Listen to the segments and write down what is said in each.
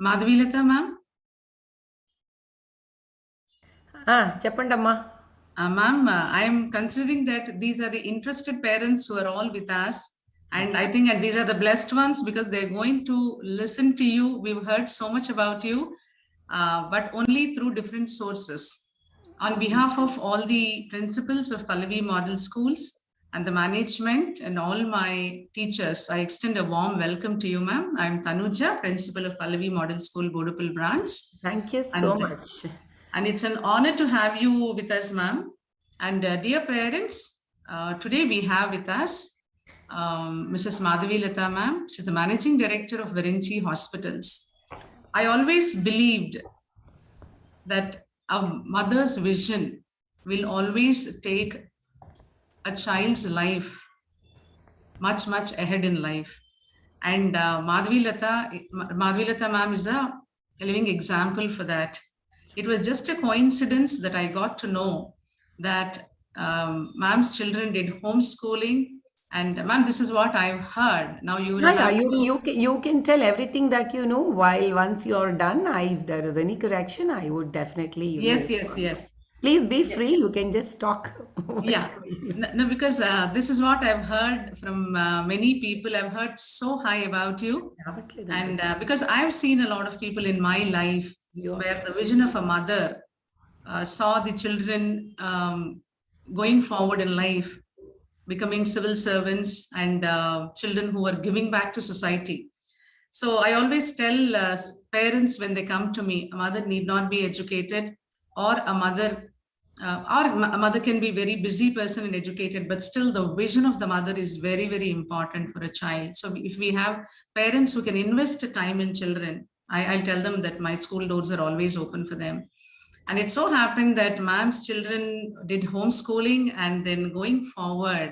Madhavilata ma'am. చెప్పండమ్మా. Ma'am, I am considering that these are the interested parents who are all with us. And I think that these are the blessed ones because they're going to listen to you. We've heard so much about you, but only through different sources. On behalf of all the principals of Pallavi Model Schools and the management and all my teachers, I extend a warm welcome to you, ma'am. I'm Tanuja, principal of Pallavi Model School, Bodupal branch. Thank you so And much. and it's an honor to have you with us, ma'am. And dear parents, today we have with us Mrs. Madhavi Lata, ma'am. She's the managing director of Virinchi Hospitals. I always believed that a mother's vision will always take a child's life much, much ahead in life. And Madhavi Lata ma'am is a living example for that. It was just a coincidence that I got to know that ma'am's children did homeschooling. And ma'am, this is what I've heard. Now you will Yeah, have to. you can tell everything that you know. While once you're done, if there is any correction, I would definitely, Yes, yes, yes. please be Yeah. free. You can just talk. Yeah. No, because this is what I've heard from many people. I've heard so high about you. And because I've seen a lot of people in my life where the vision of a mother saw the children going forward in life, becoming civil servants, and children who are giving back to society. So I always tell parents when they come to me, a mother need not be educated, or a mother can be very busy person and educated, but still the vision of the mother is very, very important for a child. So if we have parents who can invest time in children, I'll tell them that my school doors are always open for them. And it so happened that ma'am's children did homeschooling, and then going forward,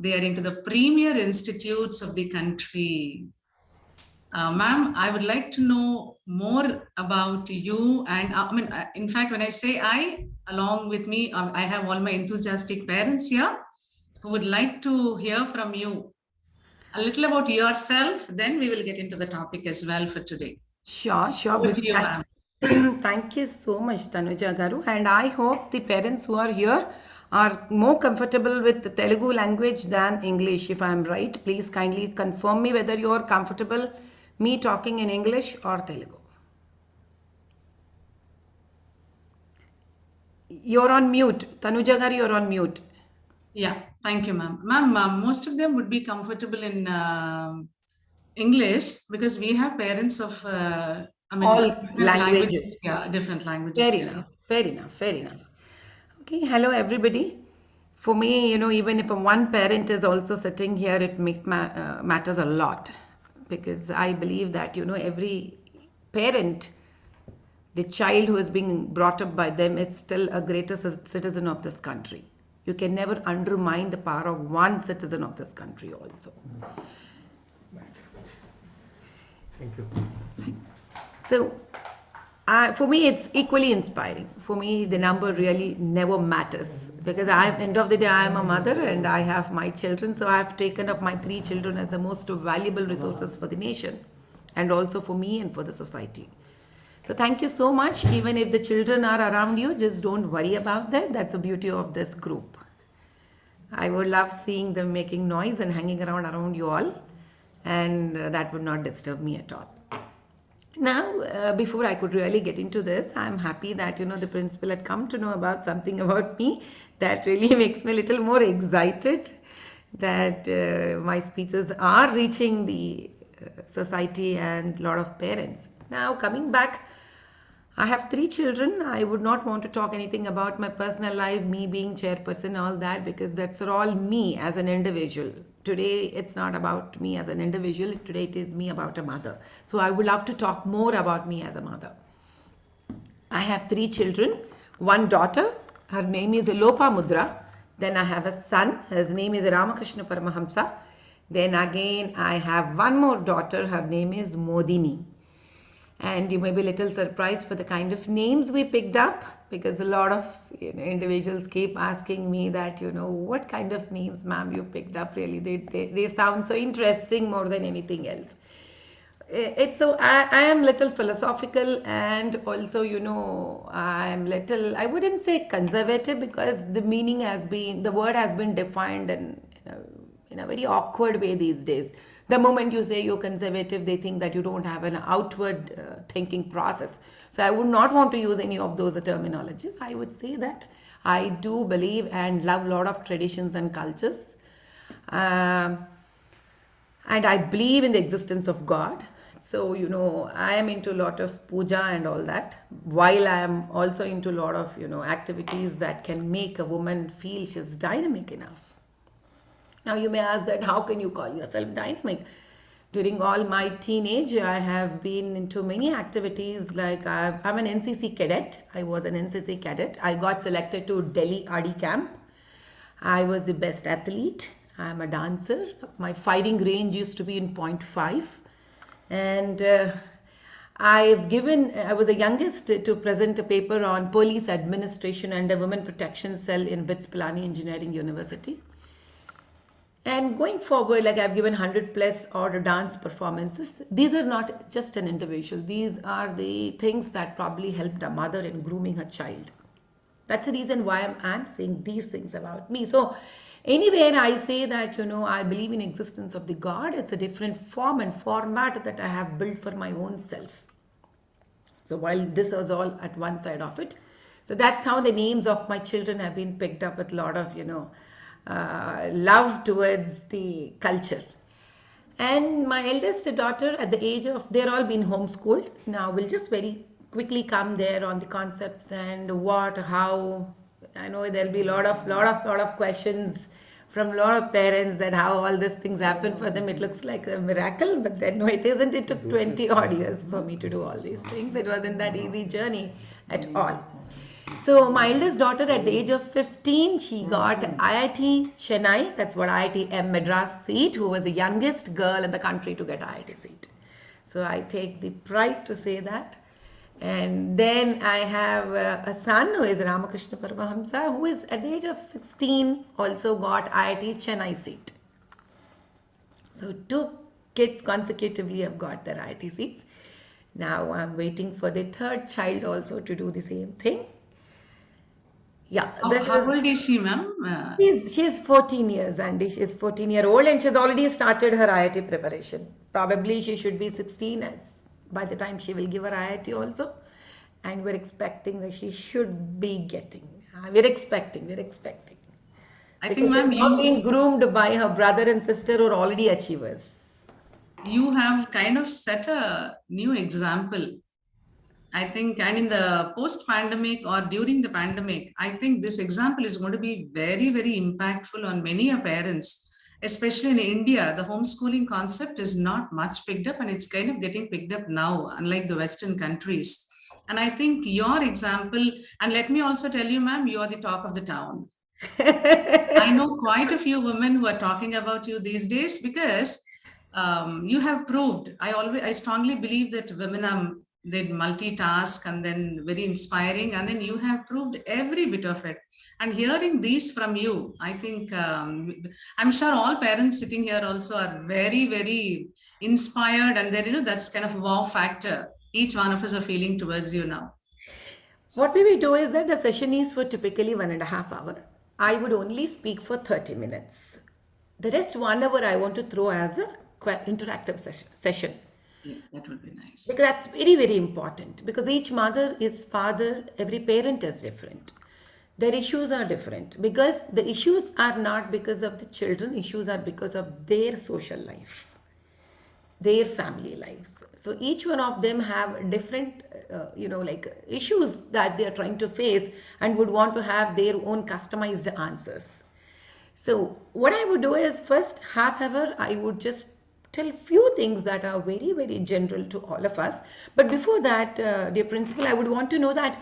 they are into the premier institutes of the country. Ma'am, I would like to know more about you. And in fact, when I say I, along with me, I have all my enthusiastic parents here who would like to hear from you a little about yourself. Then we will get into the topic as well for today. Sure, sure. Over to you, ma'am. Thank you so much, Tanuja Garu. And I hope the parents who are here are more comfortable with the Telugu language than English. If I'm right, please kindly confirm me whether you are comfortable me talking in English or Telugu. You're on mute. Tanuja Garu, you're on mute. Yeah, thank you, ma'am. Ma'am, most of them would be comfortable in English because we have parents of, All different languages. languages. Yeah, different languages Fair here. enough, fair enough, fair enough. Okay, hello everybody. For me, even if one parent is also sitting here, it matters a lot because I believe that, every parent, the child who is being brought up by them is still a greater citizen of this country. You can never undermine the power of one citizen of this country also. Thank you. So, for me, it's equally inspiring. For me, the number really never matters because end of the day, I am a mother and I have my children. So I have taken up my 3 children as the most valuable resources for the nation and also for me and for the society. So thank you so much. Even if the children are around you, just don't worry about that. That's the beauty of this group. I would love seeing them making noise and hanging around you all, and that would not disturb me at all. Now, before I could really get into this, I'm happy that the principal had come to know about something about me that really makes me a little more excited that my speeches are reaching the society and a lot of parents. Now, coming back, I have 3 children. I would not want to talk anything about my personal life, me being chairperson, all that, because that's all me as an individual. Today, it's not about me as an individual. Today, it is me about a mother. So I would love to talk more about me as a mother. I have 3 children. One daughter, her name is Lopa Mudra. Then I have a son, his name is Ramakrishna Paramahamsa. Then again, I have one more daughter, her name is Modini. And you may be a little surprised for the kind of names we picked up because a lot of individuals keep asking me that, what kind of names, ma'am, you picked up really. They sound so interesting more than anything else. It's so I am little philosophical, and also, I am little, I wouldn't say conservative, because the word has been defined in a very awkward way these days. The moment you say you're conservative, they think that you don't have an outward thinking process. So I would not want to use any of those terminologies. I would say that I do believe and love a lot of traditions and cultures. Um, and I believe in the existence of God. So, I am into a lot of puja and all that, while I am also into a lot of, activities that can make a woman feel she's dynamic enough. Now, you may ask that how can you call yourself dynamic? During all my teenage, I have been into many activities. Like I'm an NCC cadet. I was an NCC cadet. I got selected to Delhi RD camp. I was the best athlete. I'm a dancer. My fighting range used to be in point .5. And I was the youngest to present a paper on police administration under women protection cell in BITS Pilani Engineering University. And going forward, like I've given 100 plus odd dance performances. These are not just an individual. These are the things that probably helped a mother in grooming her child. That's the reason why I'm saying these things about me. So anywhere I say that, I believe in existence of the God, it's a different form and format that I have built for my own self. So while this was all at one side of it, so that's how the names of my children have been picked up with a lot of, love towards the culture. And my eldest daughter, at the age of, they're all been homeschooled. Now we'll just very quickly come there on the concepts and what, how. I know there'll be a lot of questions from a lot of parents that how all these things happen for them. It looks like a miracle, but then no, it isn't. It took 20 odd years for me to do all these things. It wasn't that easy journey at all. So my eldest daughter, at the age of 15, she got IIT Chennai, that's what IIT M Madras seat, who was the youngest girl in the country to get IIT seat. So I take the pride to say that. And then I have a son who is Ramakrishna Paramahamsa, who is at the age of 16 also got IIT Chennai seat. So 2 kids consecutively have got their IIT seats. Now I'm waiting for the third child also to do the same thing. Yeah. How old is she, ma'am? She's 14 years, and she's 14-year-old, and she's already started her IIT preparation. Probably she should be 16 as by the time she will give her IIT also. And we're expecting that she should be getting. We're expecting. I think, ma'am, she's being groomed by her brother and sister who are already achievers. You have kind of set a new example. I think, and in the post-pandemic or during the pandemic, I think this example is going to be very, very impactful on many parents, especially in India. The homeschooling concept is not much picked up, and it's kind of getting picked up now, unlike the Western countries. And I think your example, and let me also tell you, ma'am, you are the talk of the town. I know quite a few women who are talking about you these days because you have proved. I strongly believe that women they multitask and then very inspiring, and then you have proved every bit of it. And hearing these from you, I think I'm sure all parents sitting here also are very, very inspired, and then that's kind of wow factor each one of us are feeling towards you now. What we will do is that the session is for typically 1.5 hours. I would only speak for 30 minutes. The rest 1 hour I want to throw as a interactive session. Yeah, that would be nice. Because that's very, very important. Because each mother is father, every parent is different. Their issues are different. Because the issues are not because of the children, issues are because of their social life, their family lives. So each one of them have different, like issues that they are trying to face and would want to have their own customized answers. So what I would do is first half hour, I would just tell few things that are very, very general to all of us. But before that, dear principal, I would want to know that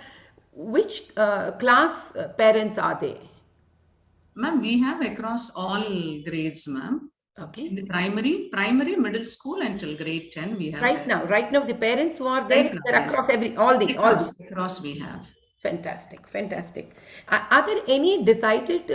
which class parents are they? Ma'am, we have across all grades, ma'am. Okay. In the primary, middle school until grade 10, we have. Right now, the parents who are there, they're across across we have. Fantastic. Are there any decided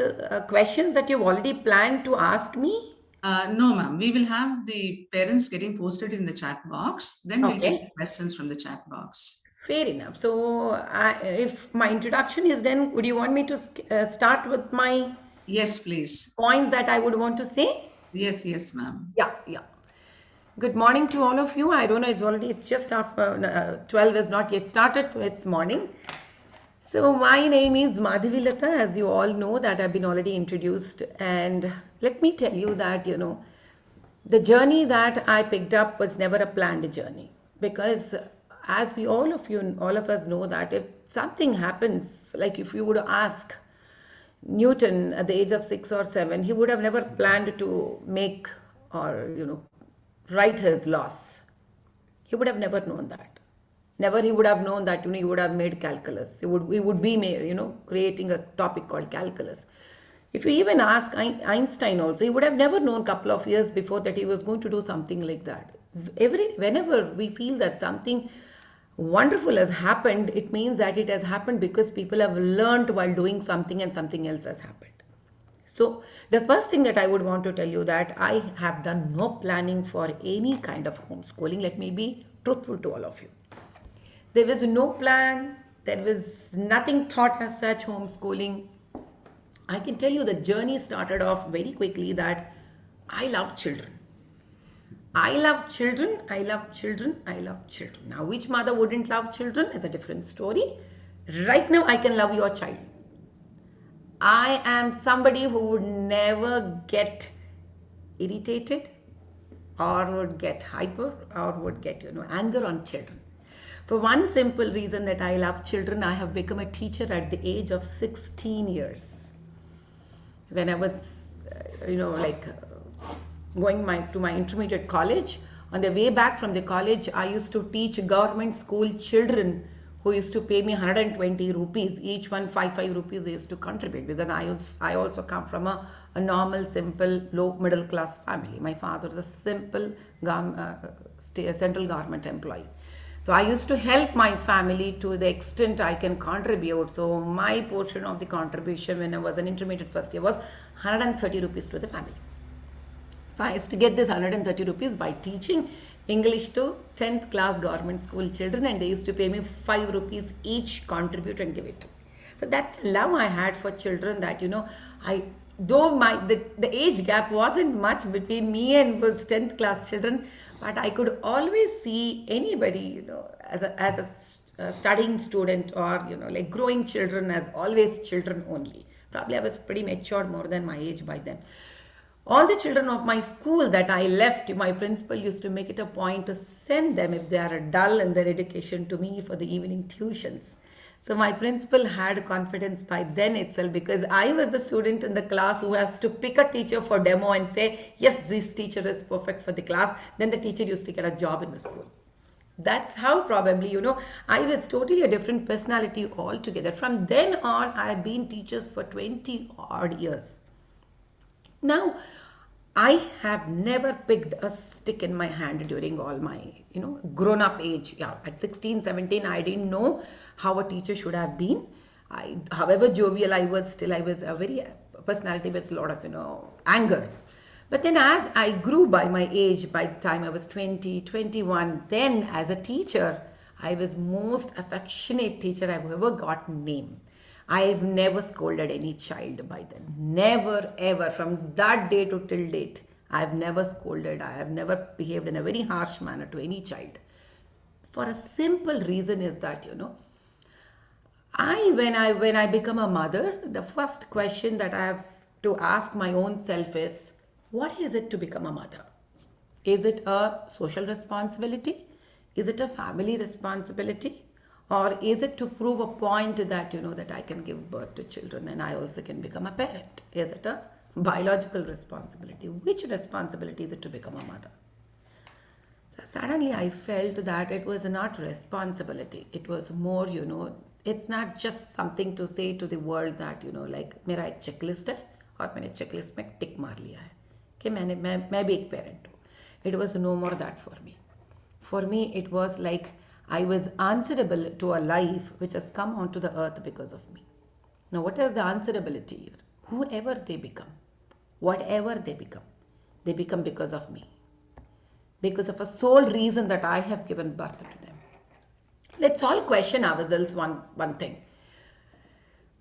questions that you've already planned to ask me? No, ma'am. We will have the parents getting posted in the chat box. Then we'll take Okay. the questions from the chat box. Fair enough. So, if my introduction is done, would you want me to start with my Yes, please. points that I would want to say? Yes, yes, ma'am. Yeah, yeah. Good morning to all of you. I don't know, it's just after 12 is not yet started, so it's morning. So my name is Madhavi Lata, as you all know that I've been already introduced. And let me tell you that, the journey that I picked up was never a planned journey. Because as we all of us know that if something happens, like if you would ask Newton at the age of 6 or 7, he would have never planned to make or write his laws. He would have never known that. Never he would have known that he would have made calculus. He would be creating a topic called calculus. If you even ask Einstein also, he would have never known a couple of years before that he was going to do something like that. Whenever we feel that something wonderful has happened, it means that it has happened because people have learned while doing something and something else has happened. So the first thing that I would want to tell you that I have done no planning for any kind of homeschooling. Let me be truthful to all of you. There was no plan. There was nothing thought as such homeschooling. I can tell you the journey started off very quickly that I love children. I love children, I love children, I love children. Now, which mother wouldn't love children is a different story. Right now, I can love your child. I am somebody who would never get irritated or would get hyper or would get, anger on children. For one simple reason that I love children, I have become a teacher at the age of 16 years. When I was, going to my intermediate college, on the way back from the college, I used to teach government school children who used to pay me 120 rupees. Each one 5 rupees they used to contribute because I also come from a normal, simple, low middle class family. My father was a simple central government employee. So I used to help my family to the extent I can contribute. So my portion of the contribution when I was an intermediate first year was 130 rupees to the family. So I used to get this 130 rupees by teaching English to 10th class government school children, and they used to pay me 5 rupees each, contribute and give it to me. So that's love I had for children that, the age gap wasn't much between me and those 10th class children, but I could always see anybody, as a studying student or, like growing children as always children only. Probably I was pretty mature more than my age by then. All the children of my school that I left, my principal used to make it a point to send them if they are dull in their education to me for the evening tuitions. So my principal had confidence by then itself because I was the student in the class who has to pick a teacher for demo and say, yes, this teacher is perfect for the class. Then the teacher used to get a job in the school. That's how probably, I was totally a different personality altogether. From then on, I've been teachers for 20 odd years. Now, I have never picked a stick in my hand during all my, grown up age. Yeah, at 16, 17, I didn't know how a teacher should have been. However jovial I was, still I was a very personality with a lot of, anger. But then as I grew by my age, by the time I was 20, 21, then as a teacher, I was most affectionate teacher I've ever got name. I've never scolded any child by then. Never ever. From that day to till date, I've never scolded. I have never behaved in a very harsh manner to any child. For a simple reason is that, when I become a mother, the first question that I have to ask my own self is, what is it to become a mother? Is it a social responsibility? Is it a family responsibility? Or is it to prove a point that, that I can give birth to children and I also can become a parent? Is it a biological responsibility? Which responsibility is it to become a mother? So suddenly I felt that it was not responsibility. It was more, it's not just something to say to the world that, like, मेरा एक checklist है और मैंने checklist में tick मार लिया है कि मैं भी एक parent हूँ. It was no more that for me. For me, it was like I was answerable to a life which has come onto the earth because of me. Now, what is the answerability here? Whoever they become, whatever they become, They become because of me, because of a sole reason that I have given birth to them. Let's all question ourselves one thing.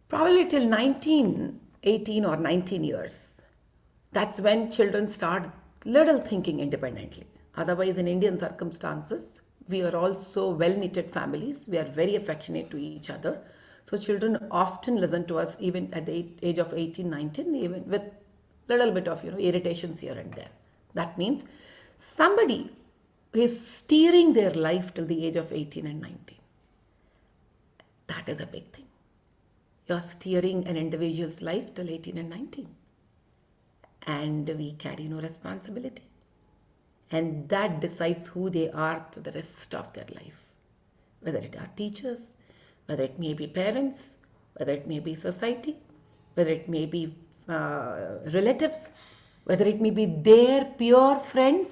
Probably till 19, 18 or 19 years, that's when children start little thinking independently. Otherwise, in Indian circumstances, we are also well-knitted families. We are very affectionate to each other. So children often listen to us even at the age of 18, 19, even with little bit of irritations here and there. That means somebody is steering their life till the age of 18 and 19. That is a big thing. You're steering an individual's life till 18 and 19. And we carry no responsibility. And that decides who they are for the rest of their life. Whether it are teachers, whether it may be parents, whether it may be society, whether it may be relatives, whether it may be their pure friends,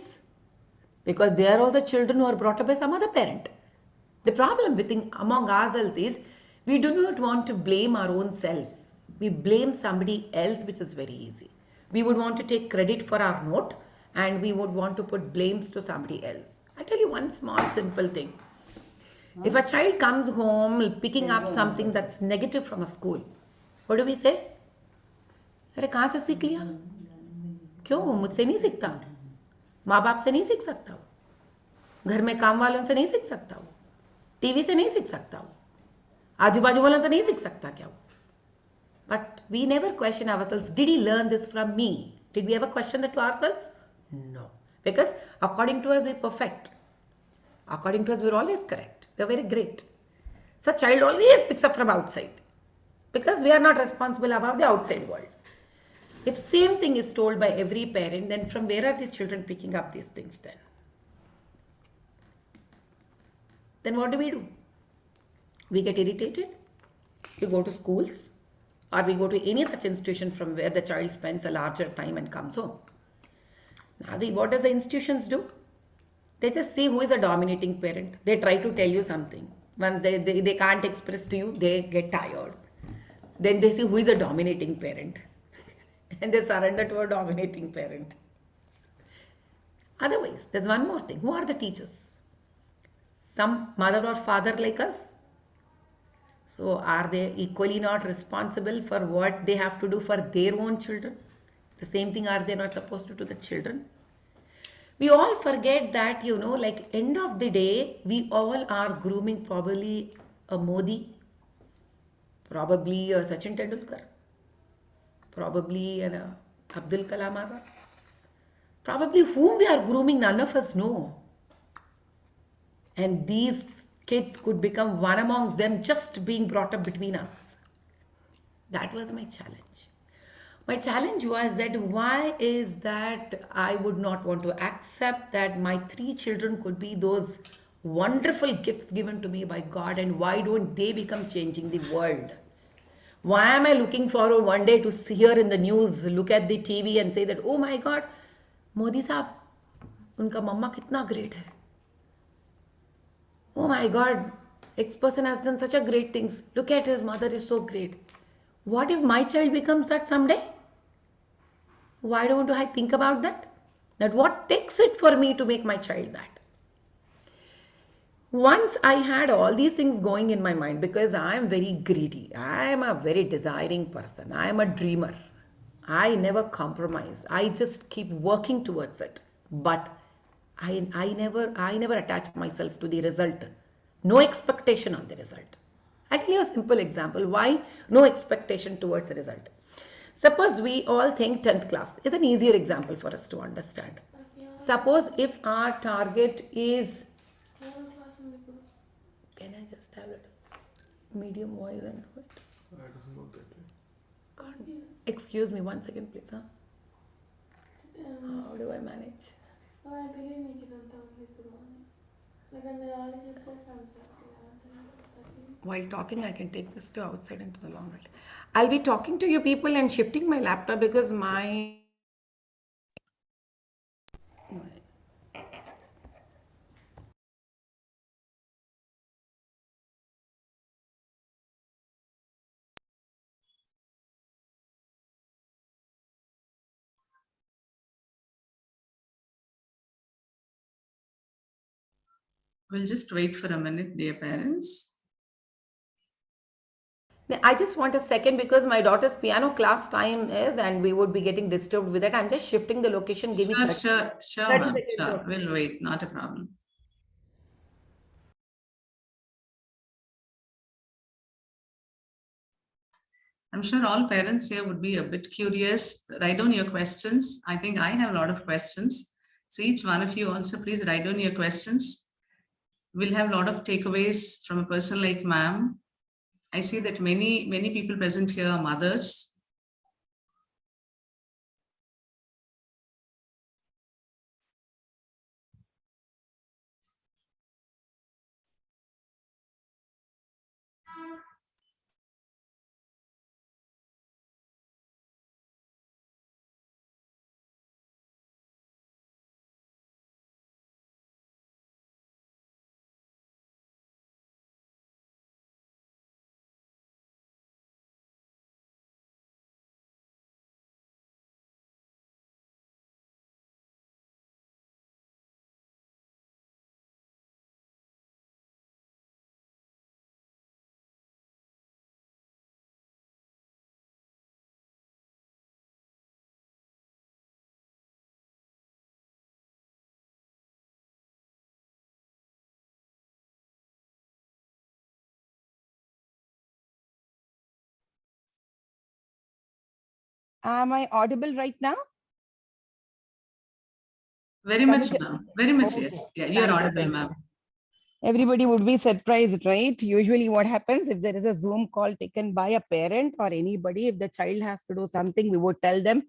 because they are also children who are brought up by some other parent. The problem among ourselves is we do not want to blame our own selves. We blame somebody else, which is very easy. We would want to take credit for our note and we would want to put blames to somebody else. I'll tell you one small simple thing. If a child comes home picking up something that's negative from a school, what do we say? अरे कहाँ से सीख लिया? क्यों? मुझसे नहीं सीखता, माँ बाप से नहीं सीख सकता वो, घर में काम वालों से नहीं सीख सकता वो, टीवी से नहीं सीख सकता वो, आजू बाजू वालों से नहीं सीख सकता क्या वो? But we never question ourselves, did he learn this from me? Did we ever question that to ourselves? No. Because according to us, we're perfect. According to us, we're always correct. We're very great. So child always picks up from outside because we are not responsible about the outside world. If same thing is told by every parent, then from where are these children picking up these things then? Then what do? We get irritated. We go to schools or we go to any such institution from where the child spends a larger time and comes home. Now, what does the institutions do? They just see who is a dominating parent. They try to tell you something. Once they can't express to you, they get tired. Then they see who is a dominating parent. And they surrender to a dominating parent. Otherwise, there's one more thing. Who are the teachers? Some mother or father like us. So are they equally not responsible for what they have to do for their own children? The same thing are they not supposed to do the children? We all forget that, like end of the day, we all are grooming probably a Modi, probably a Sachin Tendulkar, probably an Abdul Kalam Azad. Probably whom we are grooming, none of us know. And these kids could become one amongst them just being brought up between us. That was my challenge. My challenge was that why is that I would not want to accept that my 3 children could be those wonderful gifts given to me by God, and why don't they become changing the world? Why am I looking forward one day to hear in the news, look at the TV and say that, oh my God, Modi साहब, उनका मम्मा कितना great है. Oh my God, X person has done such a great things. Look at his mother is so great. What if my child becomes that someday? Why don't I think about that? That what takes it for me to make my child that? Once I had all these things going in my mind, because I am very greedy, I am a very desiring person, I am a dreamer. I never compromise. I just keep working towards it. But I never attach myself to the result. No expectation on the result. I'll tell you a simple example. Why no expectation towards the result? Suppose we all think 10th class is an easier example for us to understand. Suppose if our target is, can I just have it medium voice and do it? I don't know that. Excuse me 1 second please. Huh? How do I manage? While talking, I can take this to outside into the long run. I'll be talking to you people and shifting my laptop because my We'll just wait for a minute, dear parents. I just want a second because my daughter's piano class time is and we would be getting disturbed with that. I'm just shifting the location. Give me 30 Sure, 30 ma'am. seconds. Sure. We'll wait. Not a problem. I'm sure all parents here would be a bit curious. Write down your questions. I think I have a lot of questions. So each one of you also please write down your questions. We'll have a lot of takeaways from a person like ma'am. I see that many people present here are mothers. Am I audible right now? Very much, ma'am. Very much, yes. Yeah, you're audible, ma'am. Everybody would be surprised, right? Usually what happens if there is a Zoom call taken by a parent or anybody, if the child has to do something, we would tell them,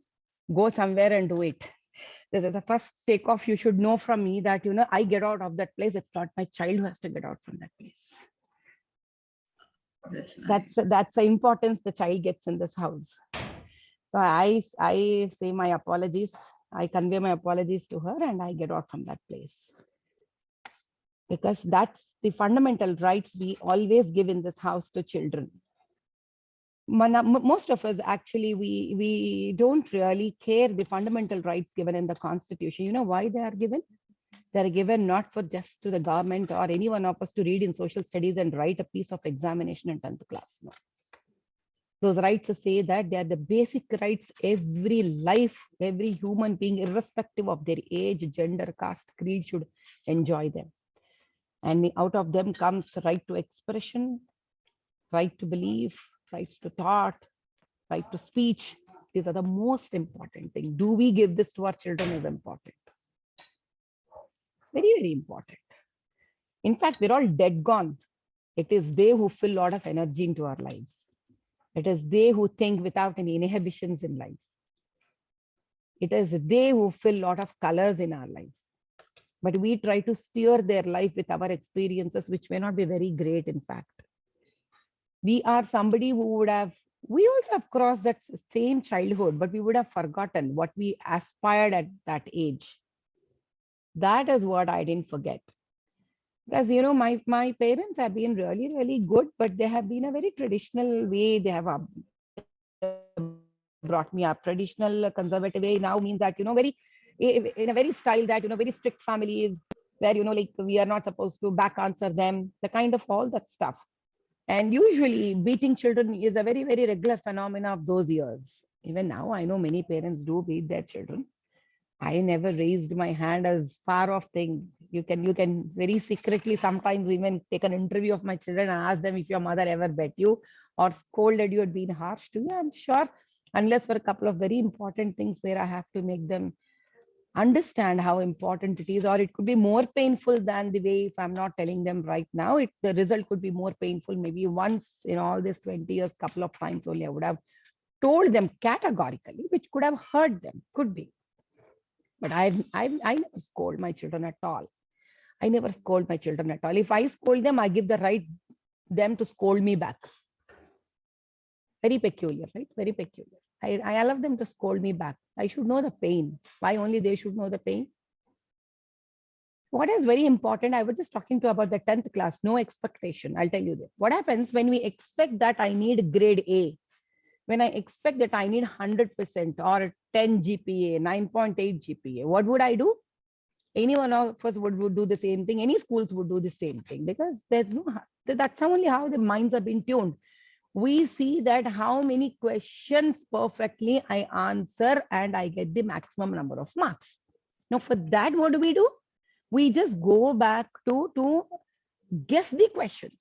go somewhere and do it. This is the first takeoff you should know from me that, I get out of that place. It's not my child who has to get out from that place. That's nice. That's the importance the child gets in this house. So I say my apologies. I convey my apologies to her and I get out from that place. Because that's the fundamental rights we always give in this house to children. Most of us actually, we don't really care the fundamental rights given in the Constitution. You know why they are given? They are given not for just to the government or any one of us to read in social studies and write a piece of examination in 10th class. No. Those rights say that they are the basic rights every life, every human being, irrespective of their age, gender, caste, creed, should enjoy them. And out of them comes right to expression, right to belief, rights to thought, right to speech. These are the most important thing. Do we give this to our children is important. It's very, very important. In fact, they're all dead gone. It is they who fill a lot of energy into our lives. It is they who think without any inhibitions in life. It is they who fill a lot of colors in our life. But we try to steer their life with our experiences, which may not be very great, in fact. We are somebody who we also have crossed that same childhood, but we would have forgotten what we aspired at that age. That is what I didn't forget. Because, my parents have been really, really good, but they have been a very traditional way. They have brought me up. Traditional conservative way now means that, in a very style that, very strict families where, like we are not supposed to back answer them, the kind of all that stuff. And usually beating children is a very, very regular phenomena of those years. Even now, I know many parents do beat their children. I never raised my hand as far off thing. You can very secretly sometimes even take an interview of my children and ask them if your mother ever bet you or scolded you or been harsh to you. I'm sure, unless for a couple of very important things where I have to make them understand how important it is, or it could be more painful than the way if I'm not telling them right now, the result could be more painful. Maybe once in all this 20 years, couple of times only I would have told them categorically, which could have hurt them, could be. But I never scold my children at all. I never scold my children at all. If I scold them, I give the right them to scold me back. Very peculiar, right? Very peculiar. I allow them to scold me back. I should know the pain. Why only they should know the pain? What is very important, I was just talking to about the 10th class, no expectation. I'll tell you that. What happens when we expect that I need grade A? When I expect that I need 100% or 10 GPA, 9.8 GPA, what would I do? Any one of us would do the same thing. Any schools would do the same thing, because there's no, that's only how the minds have been tuned. We see that how many questions perfectly I answer and I get the maximum number of marks. Now for that, what do? We just go back to guess the questions.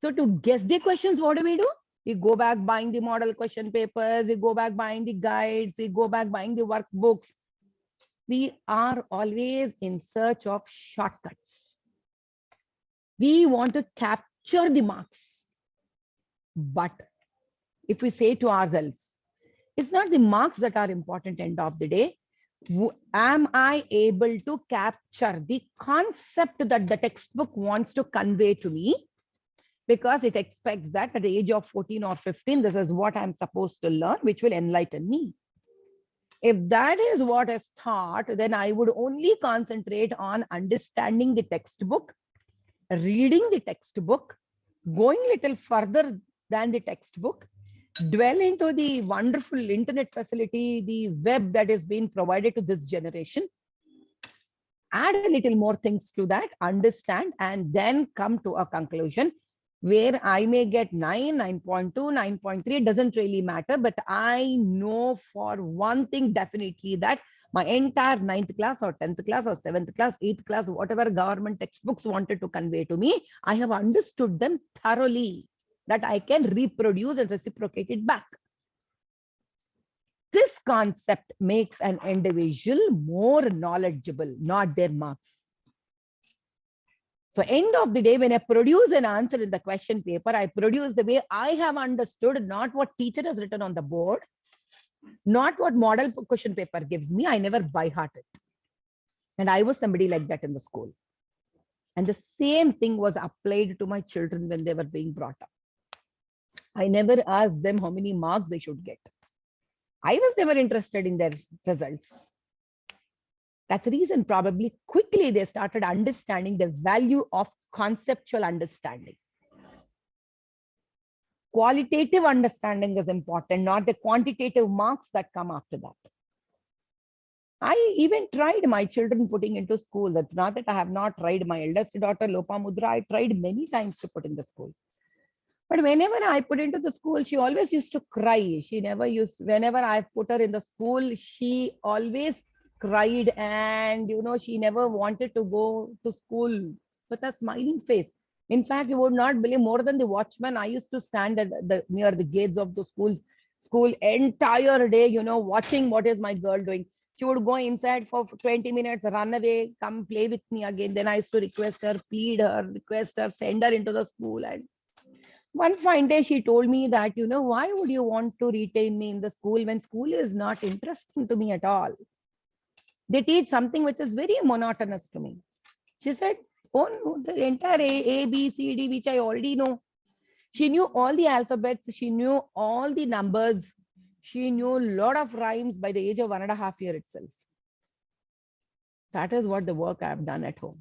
So to guess the questions, what do? We go back buying the model question papers, we go back buying the guides, we go back buying the workbooks. We are always in search of shortcuts. We want to capture the marks. But if we say to ourselves, it's not the marks that are important end of the day. Am I able to capture the concept that the textbook wants to convey to me? Because it expects that at the age of 14 or 15, this is what I'm supposed to learn, which will enlighten me. If that is what is taught, then I would only concentrate on understanding the textbook, reading the textbook, going a little further than the textbook, dwell into the wonderful internet facility, the web that is being provided to this generation, add a little more things to that, understand, and then come to a conclusion where I may get 9, 9.2, 9.3, it doesn't really matter, but I know for one thing definitely that my entire 9th class or 10th class or 7th class, 8th class, whatever government textbooks wanted to convey to me, I have understood them thoroughly, that I can reproduce and reciprocate it back. This concept makes an individual more knowledgeable, not their marks. So end of the day, when I produce an answer in the question paper, I produce the way I have understood, not what teacher has written on the board, not what model question paper gives me. I never by heart it. And I was somebody like that in the school. And the same thing was applied to my children when they were being brought up. I never asked them how many marks they should get. I was never interested in their results. That's the reason probably quickly they started understanding the value of conceptual understanding. Qualitative understanding is important, not the quantitative marks that come after that. I even tried my children putting into school. That's not that I have not tried. My eldest daughter, Lopamudra, I tried many times to put in the school. But whenever I put into the school, she always used to cry. She never used, whenever I put her in the school, she always cried, and she never wanted to go to school with a smiling face. In fact, you would not believe, more than the watchman, I used to stand at near the gates of the school entire day, watching what is my girl doing. She would go inside for 20 minutes, run away, come play with me again. Then I used to request her, plead her, request her, send her into the school. And one fine day, she told me that, why would you want to retain me in the school when school is not interesting to me at all? They teach something which is very monotonous to me. She said, oh, no, the entire A, B, C, D, which I already know. She knew all the alphabets. She knew all the numbers. She knew a lot of rhymes by the age of 1.5 years itself. That is what the work I have done at home.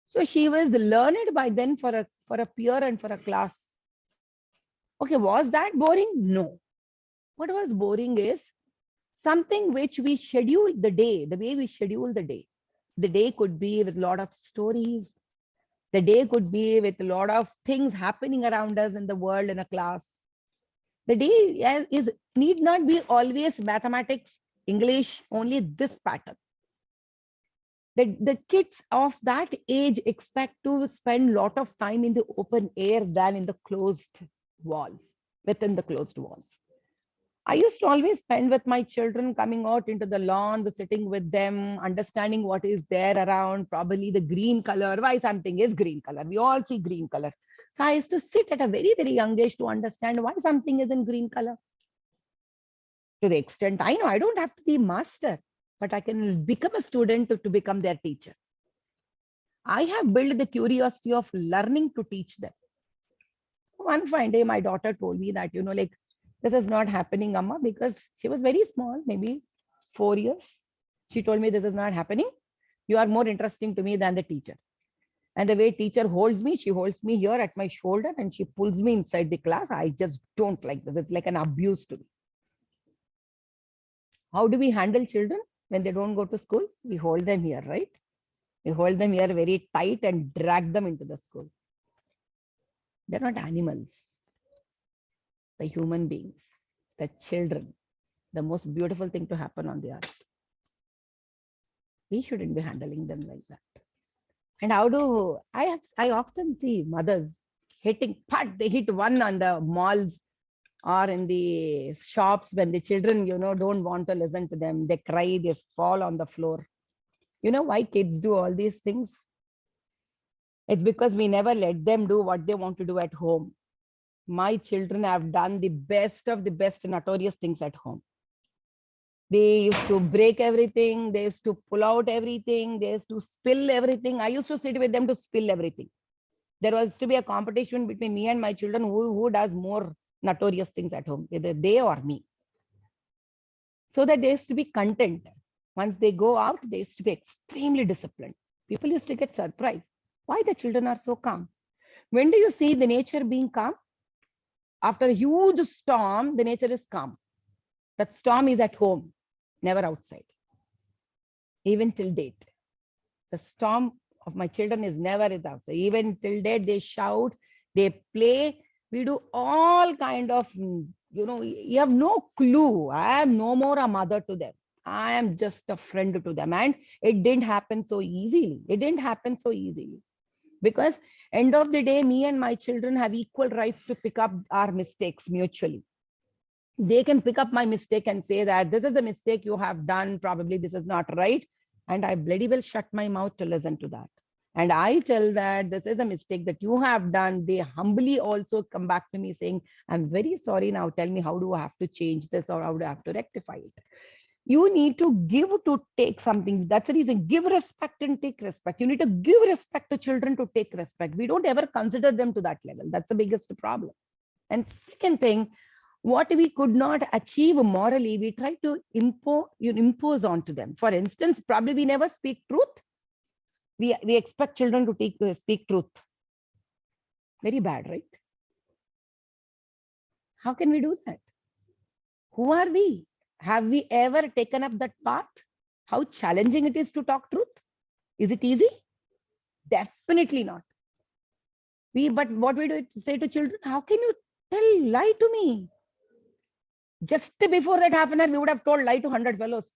So she was learned by then for a peer and for a class. Okay, was that boring? No. What was boring is something which we schedule the day, the way we schedule the day. The day could be with a lot of stories. The day could be with a lot of things happening around us in the world in a class. The day need not be always mathematics, English, only this pattern. The kids of that age expect to spend a lot of time in the open air than in the closed walls, within the closed walls. I used to always spend with my children, coming out into the lawns, sitting with them, understanding what is there around, probably the green color, why something is green color. We all see green color. So I used to sit at a very, very young age to understand why something is in green color. To the extent I know, I don't have to be master, but I can become a student to become their teacher. I have built the curiosity of learning to teach them. One fine day, my daughter told me that, this is not happening, Amma, because she was very small, maybe 4 years. She told me, this is not happening. You are more interesting to me than the teacher. And the way teacher holds me, she holds me here at my shoulder and she pulls me inside the class. I just don't like this. It's like an abuse to me. How do we handle children? When they don't go to school, we hold them here, right? We hold them here very tight and drag them into the school. They're not animals. The human beings, the children, the most beautiful thing to happen on the earth. We shouldn't be handling them like that. And how do I often see mothers hitting, they hit one on the malls or in the shops when the children, don't want to listen to them. They cry, they fall on the floor. You know why kids do all these things? It's because we never let them do what they want to do at home. My children have done the best of the best notorious things at home. They used to break everything. They used to pull out everything. They used to spill everything. I used to sit with them to spill everything. There was to be a competition between me and my children who does more notorious things at home, either they or me. So that they used to be content. Once they go out, they used to be extremely disciplined. People used to get surprised. Why the children are so calm? When do you see the nature being calm? After a huge storm, the nature is calm. That storm is at home, never outside. Even till date. The storm of my children is never outside. Even till date, they shout, they play. We do all kind of, you have no clue. I am no more a mother to them. I am just a friend to them. And it didn't happen so easily. It didn't happen so easily. Because end of the day, me and my children have equal rights to pick up our mistakes mutually. They can pick up my mistake and say that this is a mistake you have done. Probably this is not right. And I bloody well shut my mouth to listen to that. And I tell that this is a mistake that you have done. They humbly also come back to me saying, I'm very sorry. Now tell me, how do I have to change this or how do I have to rectify it? You need to give to take something. That's the reason. Give respect and take respect. You need to give respect to children to take respect. We don't ever consider them to that level. That's the biggest problem. And second thing, what we could not achieve morally, we try to impose onto them. For instance, probably we never speak truth. We expect children to speak truth. Very bad, right? How can we do that? Who are we? Have we ever taken up that path? How challenging it is to talk truth? Is it easy? Definitely not. But what we do say to children, how can you lie to me? Just before that half an hour, we would have told lie to 100 fellows.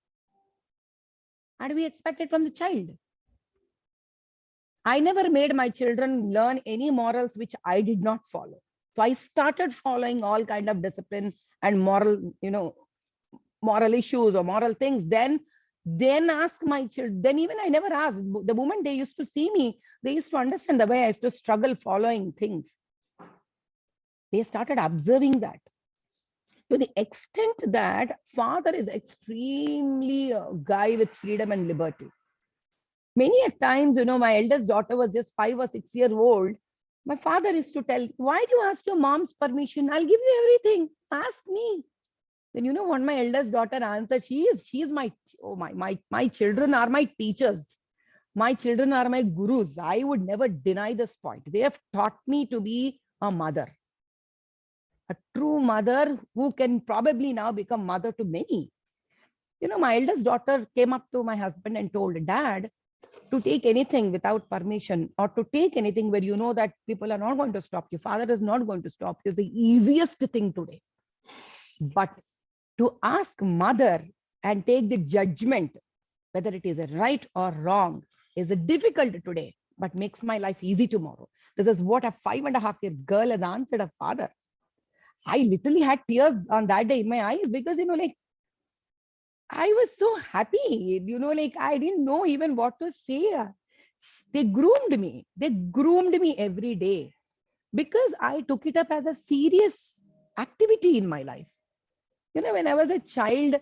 How do we expect it from the child? I never made my children learn any morals which I did not follow. So I started following all kind of discipline and moral, moral issues or moral things. Then ask my children. Then even I never asked. The moment they used to see me, they used to understand the way I used to struggle following things. They started observing that. To the extent that father is extremely a guy with freedom and liberty. Many a times, my eldest daughter was just 5 or 6 years old. My father used to tell, why do you ask your mom's permission? I'll give you everything. Ask me. Then you know what my eldest daughter answered? She is my children are my teachers. My children are my gurus. I would never deny this point. They have taught me to be a mother. A true mother who can probably now become mother to many. My eldest daughter came up to my husband and told, Dad, to take anything without permission or to take anything where you know that people are not going to stop you, father is not going to stop you, is the easiest thing today. But to ask mother and take the judgment, whether it is right or wrong, is difficult today, but makes my life easy tomorrow. This is what a 5.5-year girl has answered her father. I literally had tears on that day in my eyes because, I was so happy, I didn't know even what to say. They groomed me. They groomed me every day because I took it up as a serious activity in my life. When I was a child,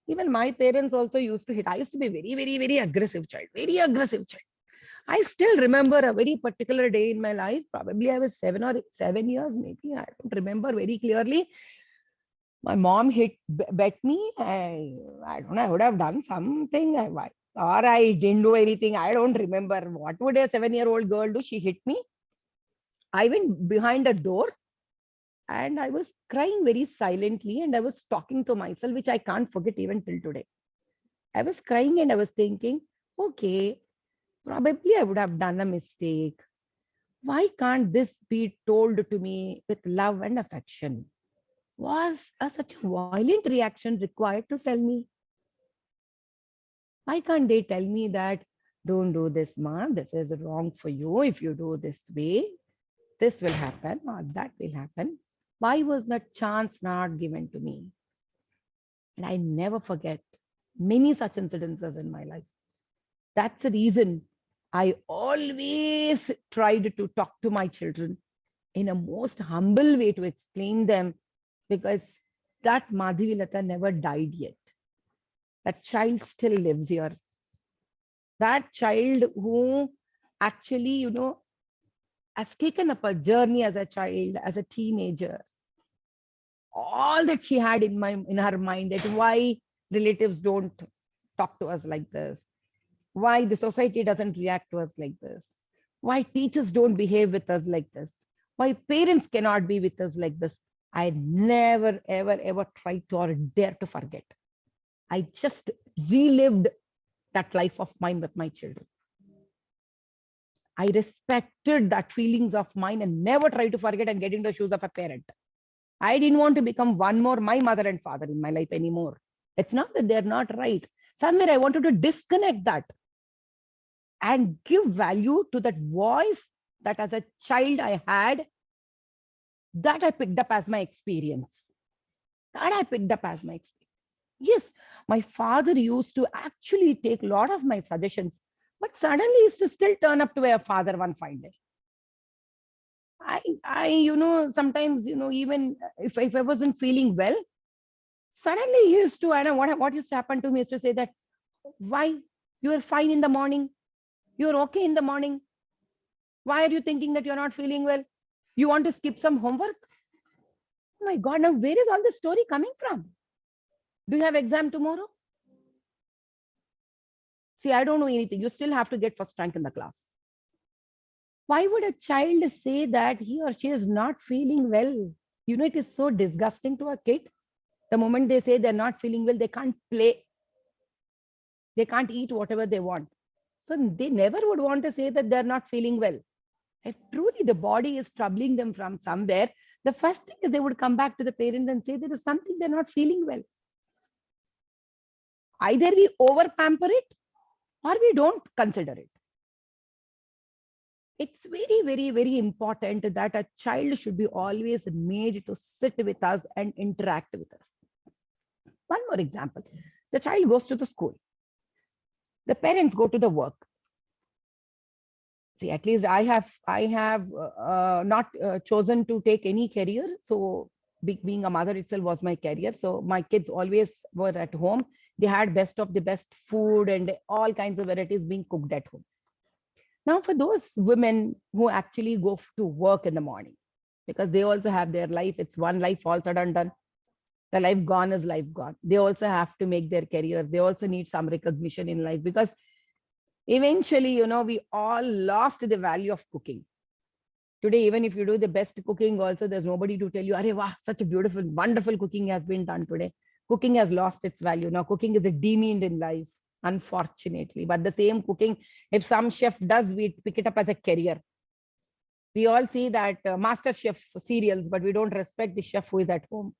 even my parents also used to hit. I used to be very, very, very aggressive child, very aggressive child. I still remember a very particular day in my life. Probably I was 7 years, maybe. I don't remember very clearly. My mom bet me. I don't know, I would have done something or I didn't do anything. I don't remember. What would a 7-year-old girl do? She hit me. I went behind a door and I was crying very silently and I was talking to myself, which I can't forget even till today. I was crying and I was thinking, okay, probably I would have done a mistake. Why can't this be told to me with love and affection? Was such a violent reaction required to tell me? Why can't they tell me that, don't do this, ma, this is wrong for you. If you do this way, this will happen or that will happen. Why was that chance not given to me? And I never forget many such incidences in my life. That's the reason I always tried to talk to my children in a most humble way to explain them, because that Madhavilata never died yet. That child still lives here. That child who actually, has taken up a journey as a child, as a teenager. All that she had in her mind, that why relatives don't talk to us like this, why the society doesn't react to us like this, why teachers don't behave with us like this, why parents cannot be with us like this. I never, ever tried to or dare to forget. I just relived that life of mine with my children. I respected that feelings of mine and never tried to forget and get in the shoes of a parent. I didn't want to become one more my mother and father in my life anymore. It's not that they're not right. Somewhere I wanted to disconnect that and give value to that voice that as a child I had, that I picked up as my experience. Yes, my father used to actually take a lot of my suggestions, but suddenly used to still turn up to a father one fine day. Sometimes, even if I wasn't feeling well, suddenly he used to, I don't know what used to happen to me, is to say that, why? You are fine in the morning. You're okay in the morning. Why are you thinking that you're not feeling well? You want to skip some homework? Oh my God, now where is all this story coming from? Do you have exam tomorrow? See, I don't know anything. You still have to get first rank in the class. Why would a child say that he or she is not feeling well? It is so disgusting to a kid. The moment they say they're not feeling well, they can't play. They can't eat whatever they want. So they never would want to say that they're not feeling well. If truly the body is troubling them from somewhere, the first thing is they would come back to the parents and say there is something they're not feeling well. Either we over pamper it or we don't consider it. It's very, very, very important that a child should be always made to sit with us and interact with us. One more example. The child goes to the school. The parents go to the work. See, at least I have not chosen to take any career. So being a mother itself was my career. So my kids always were at home. They had best of the best food and all kinds of varieties being cooked at home. Now, for those women who actually go to work in the morning, because they also have their life, it's one life all said and done. The life gone is life gone. They also have to make their careers. They also need some recognition in life, because eventually, we all lost the value of cooking. Today, even if you do the best cooking also, there's nobody to tell you, "Arey, wow, such a beautiful, wonderful cooking has been done today." Cooking has lost its value. Now, cooking is a demeaned in life, unfortunately. But the same cooking, if some chef does, we pick it up as a career. We all see that Master Chef serials, but we don't respect the chef who is at home.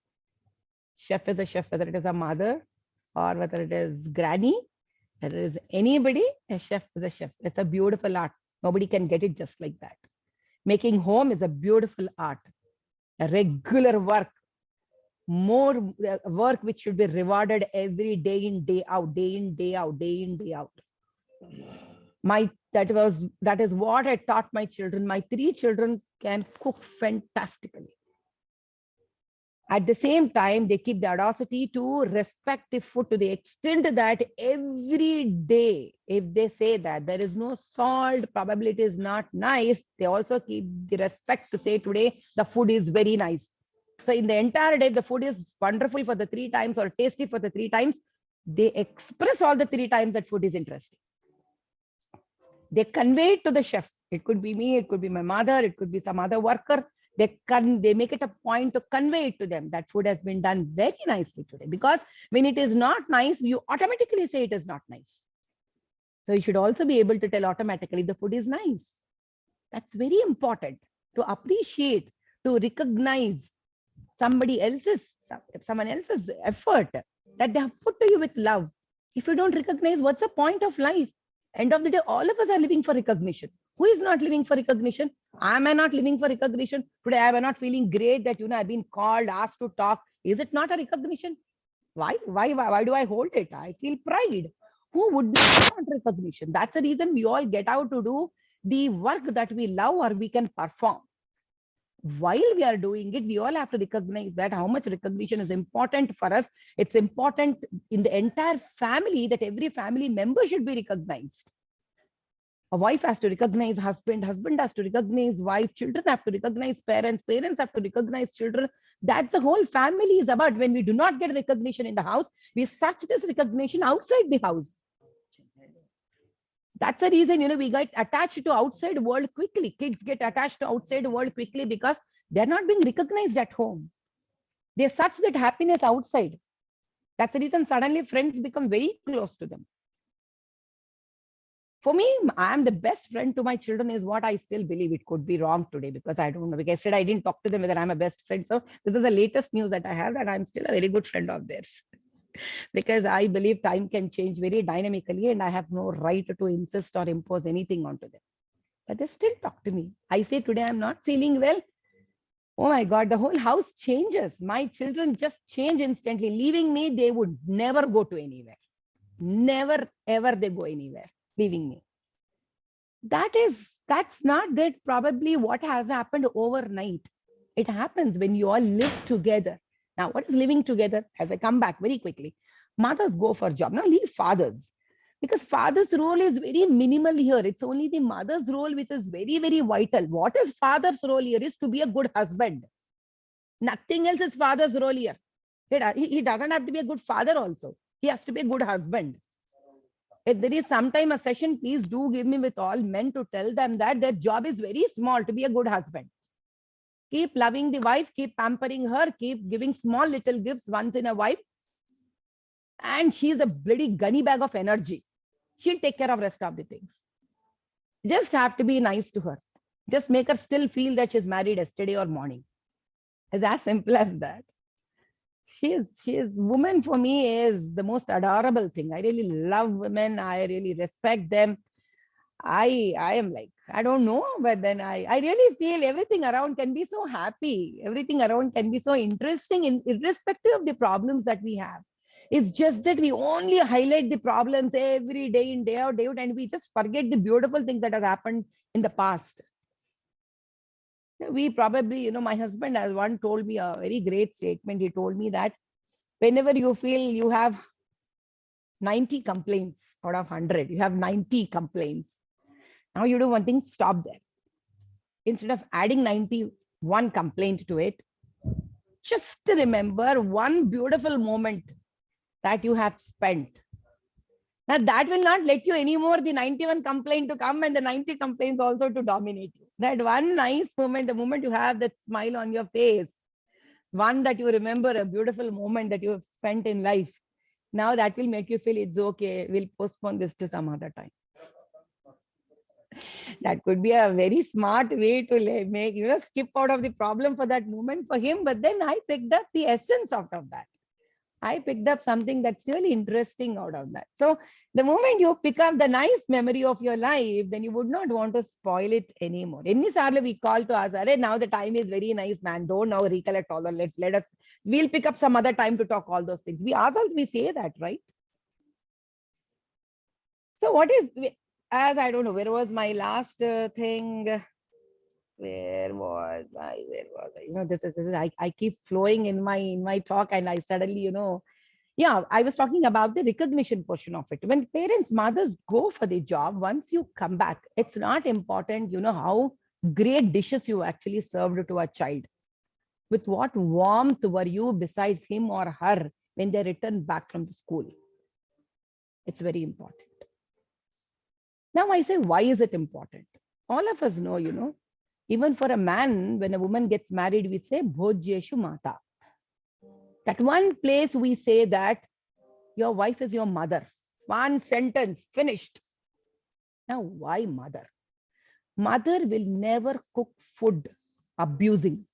Chef is a chef, whether it is a mother or whether it is granny, whether it is anybody, a chef is a chef. It's a beautiful art. Nobody can get it just like that. Making home is a beautiful art, a regular work, more work which should be rewarded every day in, day out, day in, day out, day in, day out. That is what I taught my children. My 3 children can cook fantastically. At the same time, they keep the audacity to respect the food to the extent that every day, if they say that there is no salt, probably it is not nice, they also keep the respect to say today the food is very nice. So in the entire day, the food is wonderful for the 3 times or tasty for the 3 times. They express all the 3 times that food is interesting. They convey it to the chef. It could be me, it could be my mother, it could be some other worker. They make it a point to convey it to them that food has been done very nicely today. Because when it is not nice, you automatically say it is not nice. So you should also be able to tell automatically the food is nice. That's very important, to appreciate, to recognize someone else's effort that they have put to you with love. If you don't recognize, what's the point of life? End of the day, all of us are living for recognition. Who is not living for recognition? Am I not living for recognition? Today, am I not feeling great that, I've been called, asked to talk? Is it not a recognition? Why do I hold it? I feel pride. Who would not want recognition? That's the reason we all get out to do the work that we love or we can perform. While we are doing it, we all have to recognize that how much recognition is important for us. It's important in the entire family that every family member should be recognized. A wife has to recognize husband, husband has to recognize wife, children have to recognize parents, parents have to recognize children. That's the whole family is about. When we do not get recognition in the house, we search this recognition outside the house. That's the reason, we get attached to outside world quickly. Kids get attached to outside world quickly because they're not being recognized at home. They search that happiness outside. That's the reason suddenly friends become very close to them. For me, I am the best friend to my children is what I still believe. It could be wrong today because I don't know. Because I said I didn't talk to them whether I'm a best friend. So this is the latest news that I have, that I'm still a very good friend of theirs. Because I believe time can change very dynamically and I have no right to insist or impose anything onto them. But they still talk to me. I say today I'm not feeling well. Oh my God, the whole house changes. My children just change instantly. Leaving me, they would never go to anywhere. Never, ever they go anywhere, leaving me. That's not that probably what has happened overnight. It happens when you all live together. Now, what is living together? As I come back very quickly, mothers go for job. Now leave fathers, because father's role is very minimal here. It's only the mother's role which is very, very vital. What is father's role here is to be a good husband. Nothing else is father's role here. He doesn't have to be a good father also. He has to be a good husband. If there is sometime a session, please do give me with all men to tell them that their job is very small to be a good husband. Keep loving the wife, keep pampering her, keep giving small little gifts once in a while. And she's a bloody gunny bag of energy. She'll take care of rest of the things. Just have to be nice to her. Just make her still feel that she's married yesterday or morning. It's as simple as that. She is woman for me is the most adorable thing. I really love women. I really respect them. I am like, I don't know, but then I really feel everything around can be so happy. Everything around can be so interesting irrespective of the problems that we have. It's just that we only highlight the problems every day in, day out, and we just forget the beautiful thing that has happened in the past. We probably, my husband has one told me a very great statement. He told me that whenever you feel you have 90 complaints out of 100, you have 90 complaints. Now you do one thing, stop there. Instead of adding 91 complaint to it, just remember one beautiful moment that you have spent. Now that will not let you anymore the 91 complaint to come and the 90 complaints also to dominate you. That one nice moment, the moment you have that smile on your face, one that you remember, a beautiful moment that you have spent in life. Now that will make you feel it's okay. We'll postpone this to some other time. That could be a very smart way to make, skip out of the problem for that moment for him. But then I picked up the essence out of that. I picked up something that's really interesting out of that. So the moment you pick up the nice memory of your life, then you would not want to spoil it anymore. Any we call to us, now the time is very nice, man. Don't now recollect all the, let us, we'll pick up some other time to talk all those things. We ourselves, we say that, right? So what is, as I don't know, where was my last thing? Where was I? This is I keep flowing in my talk, and I suddenly, yeah, I was talking about the recognition portion of it. When parents, mothers go for the job, once you come back, it's not important, how great dishes you actually served to a child. With what warmth were you besides him or her when they return back from the school? It's very important. Now I say, why is it important? All of us know, Even for a man, when a woman gets married, we say Bhojeshu Mata. That one place we say that your wife is your mother. One sentence, finished. Now, why mother? Mother will never cook food abusing.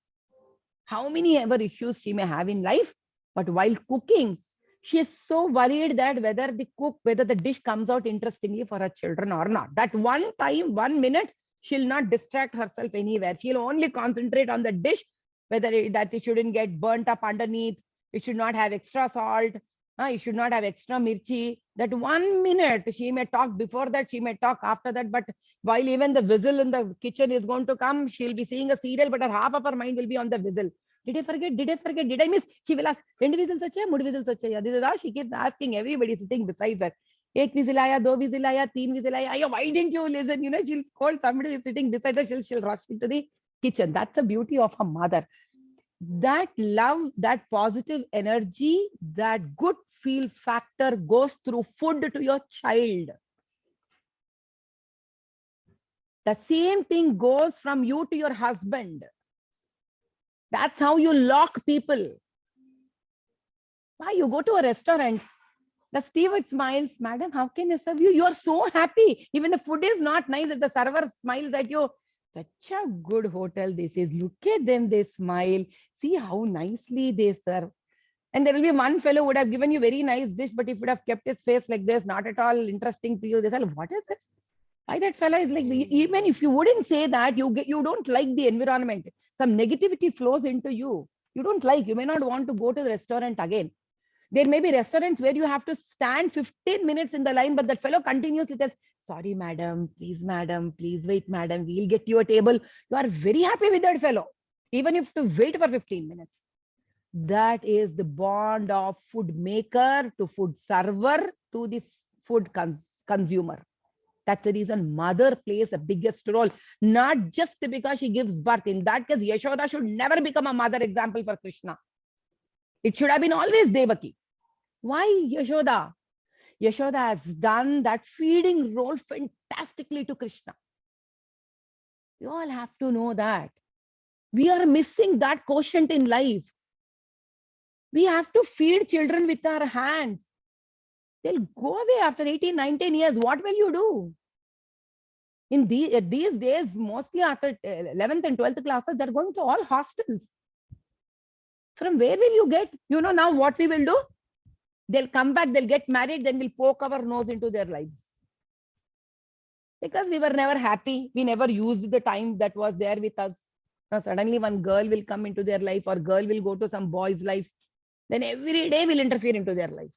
How many ever issues she may have in life, but while cooking, she is so worried that whether the dish comes out interestingly for her children or not. That one time, 1 minute, she'll not distract herself anywhere. She'll only concentrate on the dish, whether it shouldn't get burnt up underneath, it should not have extra salt, it should not have extra mirchi. That 1 minute, she may talk before that, she may talk after that, but while even the whistle in the kitchen is going to come, she'll be seeing a serial, but her half of her mind will be on the whistle. Did I forget? Did I forget? Did I miss? She will ask, "Two whistles acha? 3 whistles acha?" This is how she keeps asking everybody sitting beside her. 1 whistle aaya, 2 whistle aaya, 3 whistle aaya. Why didn't you listen? She'll scold somebody who's sitting beside her. She'll rush into the kitchen. That's the beauty of a mother. That love, that positive energy, that good feel factor goes through food to your child. The same thing goes from you to your husband. That's how you lock people. Why you go to a restaurant, the steward smiles, "Madam, how can I serve you?" You are so happy. Even the food is not nice. If the server smiles at you, such a good hotel this is. Look at them, they smile. See how nicely they serve. And there will be one fellow who would have given you very nice dish, but if he would have kept his face like this, not at all interesting to you, they say, "What is this?" Why that fellow is like, even if you wouldn't say that, you don't like the environment. Some negativity flows into you. You don't like, you may not want to go to the restaurant again. There may be restaurants where you have to stand 15 minutes in the line, but that fellow continuously says, "Sorry, madam, please wait, madam, we'll get you a table." You are very happy with that fellow, even if to wait for 15 minutes. That is the bond of food maker to food server to the food consumer. That's the reason mother plays the biggest role, not just because she gives birth. In that case, Yashoda should never become a mother example for Krishna. It should have been always Devaki. Why Yashoda? Yashoda has done that feeding role fantastically to Krishna. You all have to know that. We are missing that quotient in life. We have to feed children with our hands. They'll go away after 18, 19 years. What will you do? In these days, mostly after 11th and 12th classes, they're going to all hostels. From where will you get? Now what we will do? They'll come back, they'll get married, then we'll poke our nose into their lives. Because we were never happy. We never used the time that was there with us. Now suddenly one girl will come into their life, or girl will go to some boy's life. Then every day we'll interfere into their life.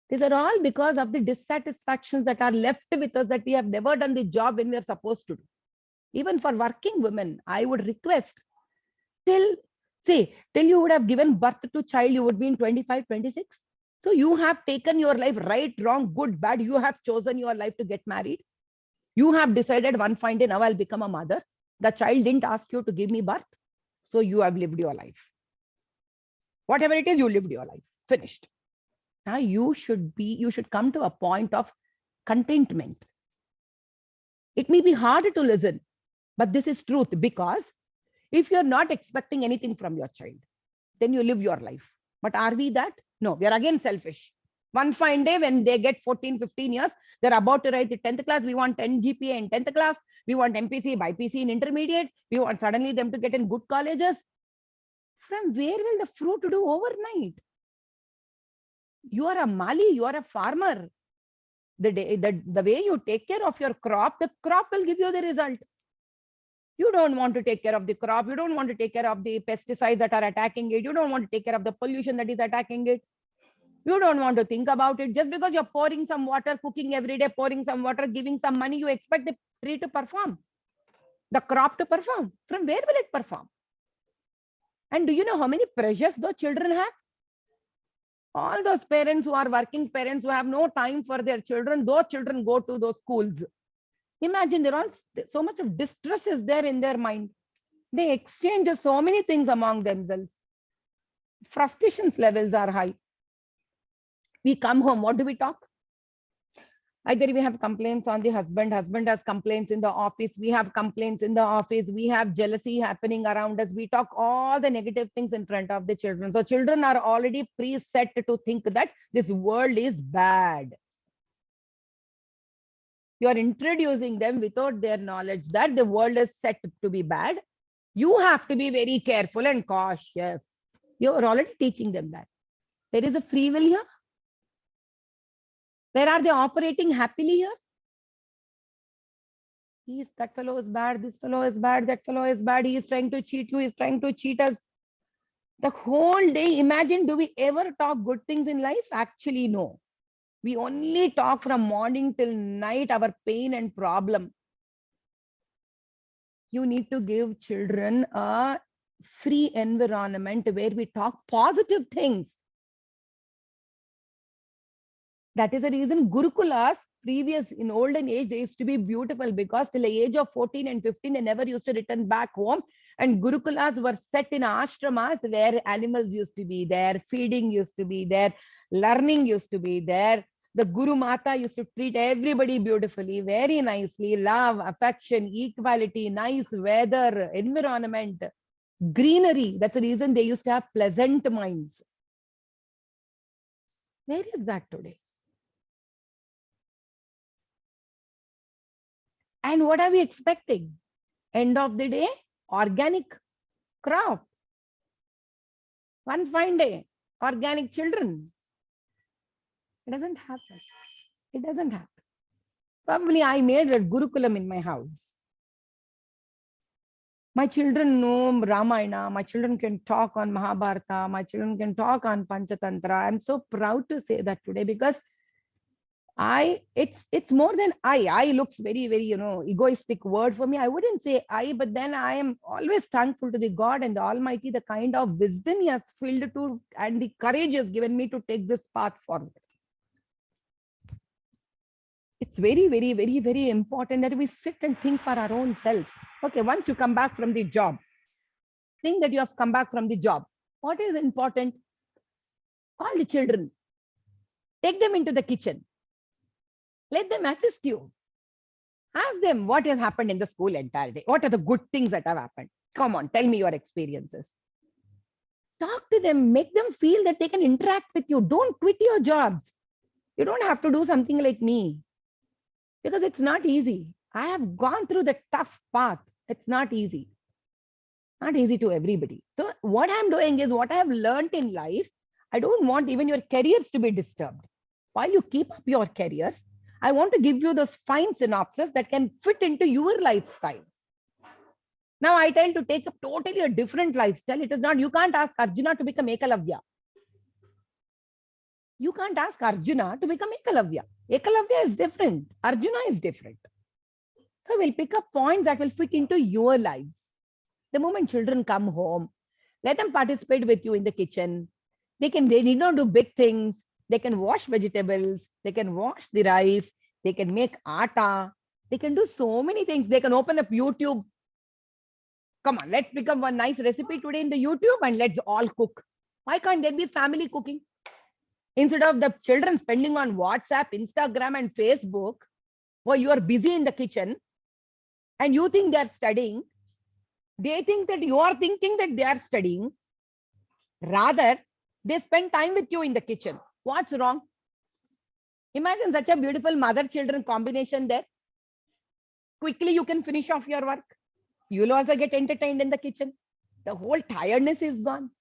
These are all because of the dissatisfactions that are left with us, that we have never done the job when we are supposed to do. Even for working women, I would request, till you would have given birth to child, you would be in 25, 26. So you have taken your life, right, wrong, good, bad. You have chosen your life to get married. You have decided one fine day, now I'll become a mother. The child didn't ask you to give me birth. So you have lived your life. Whatever it is, you lived your life. Finished. Now you should come to a point of contentment. It may be hard to listen, but this is truth, because if you're not expecting anything from your child, then you live your life. But are we that? No, we are again selfish. One fine day when they get 14, 15 years, they're about to write the 10th class. We want 10 GPA in 10th class. We want MPC, BPC in intermediate. We want suddenly them to get in good colleges. From where will the fruit do overnight? You are a Mali, you are a farmer. The way you take care of your crop, the crop will give you the result. You don't want to take care of the crop. You don't want to take care of the pesticides that are attacking it. You don't want to take care of the pollution that is attacking it. You don't want to think about it. Just because you're pouring some water, cooking every day, pouring some water, giving some money, you expect the tree to perform, the crop to perform. From where will it perform? And do you know how many pressures those children have? All those parents who are working parents who have no time for their children, those children go to those schools. Imagine so much of distress is there in their mind. They exchange so many things among themselves. Frustrations levels are high. We come home, what do we talk? Either we have complaints on the husband, husband has complaints in the office, we have complaints in the office, we have jealousy happening around us, we talk all the negative things in front of the children. So children are already preset to think that this world is bad. You are introducing them without their knowledge that the world is set to be bad. You have to be very careful and cautious. You are already teaching them that. There is a free will here. Where are they operating happily here? That fellow is bad, this fellow is bad, that fellow is bad, he is trying to cheat you, he is trying to cheat us. The whole day, imagine, do we ever talk good things in life? Actually, no. We only talk from morning till night, our pain and problem. You need to give children a free environment where we talk positive things. That is the reason Gurukulas, previous in olden age, they used to be beautiful because till the age of 14 and 15, they never used to return back home. And Gurukulas were set in ashramas where animals used to be there, feeding used to be there, learning used to be there. The Guru Mata used to treat everybody beautifully, very nicely, love, affection, equality, nice weather, environment, greenery. That's the reason they used to have pleasant minds. Where is that today? And what are we expecting? End of the day, organic crop. One fine day, organic children. It doesn't happen. It doesn't happen. Probably I made a Gurukulam in my house. My children know Ramayana. My children can talk on Mahabharata. My children can talk on Panchatantra. I'm so proud to say that today because it's more than I looks very, very, egoistic word for me. I wouldn't say I, but then I am always thankful to the God and the Almighty, the kind of wisdom He has filled to, and the courage He has given me to take this path forward. It's very, very, very, very important that we sit and think for our own selves. Okay, once you come back from the job, think that you have come back from the job. What is important? Call the children. Take them into the kitchen. Let them assist you. Ask them what has happened in the school entire day. What are the good things that have happened? Come on, tell me your experiences. Talk to them, make them feel that they can interact with you. Don't quit your jobs. You don't have to do something like me because it's not easy. I have gone through the tough path. It's not easy. Not easy to everybody. So what I'm doing is what I have learned in life. I don't want even your careers to be disturbed. While you keep up your careers, I want to give you those fine synopses that can fit into your lifestyle. Now I tell to take up totally a different lifestyle. It is not, you can't ask Arjuna to become Ekalavya. You can't ask Arjuna to become Ekalavya. Ekalavya is different. Arjuna is different. So we'll pick up points that will fit into your lives. The moment children come home, let them participate with you in the kitchen. They need not do big things. They can wash vegetables. They can wash the rice. They can make atta. They can do so many things. They can open up YouTube. Come on, let's become one nice recipe today in the YouTube and let's all cook. Why can't there be family cooking? Instead of the children spending on WhatsApp, Instagram, and Facebook, while you are busy in the kitchen and you think they are studying, they think that you are thinking that they are studying. Rather, they spend time with you in the kitchen. What's wrong? Imagine such a beautiful mother-children combination there. Quickly, you can finish off your work. You'll also get entertained in the kitchen. The whole tiredness is gone.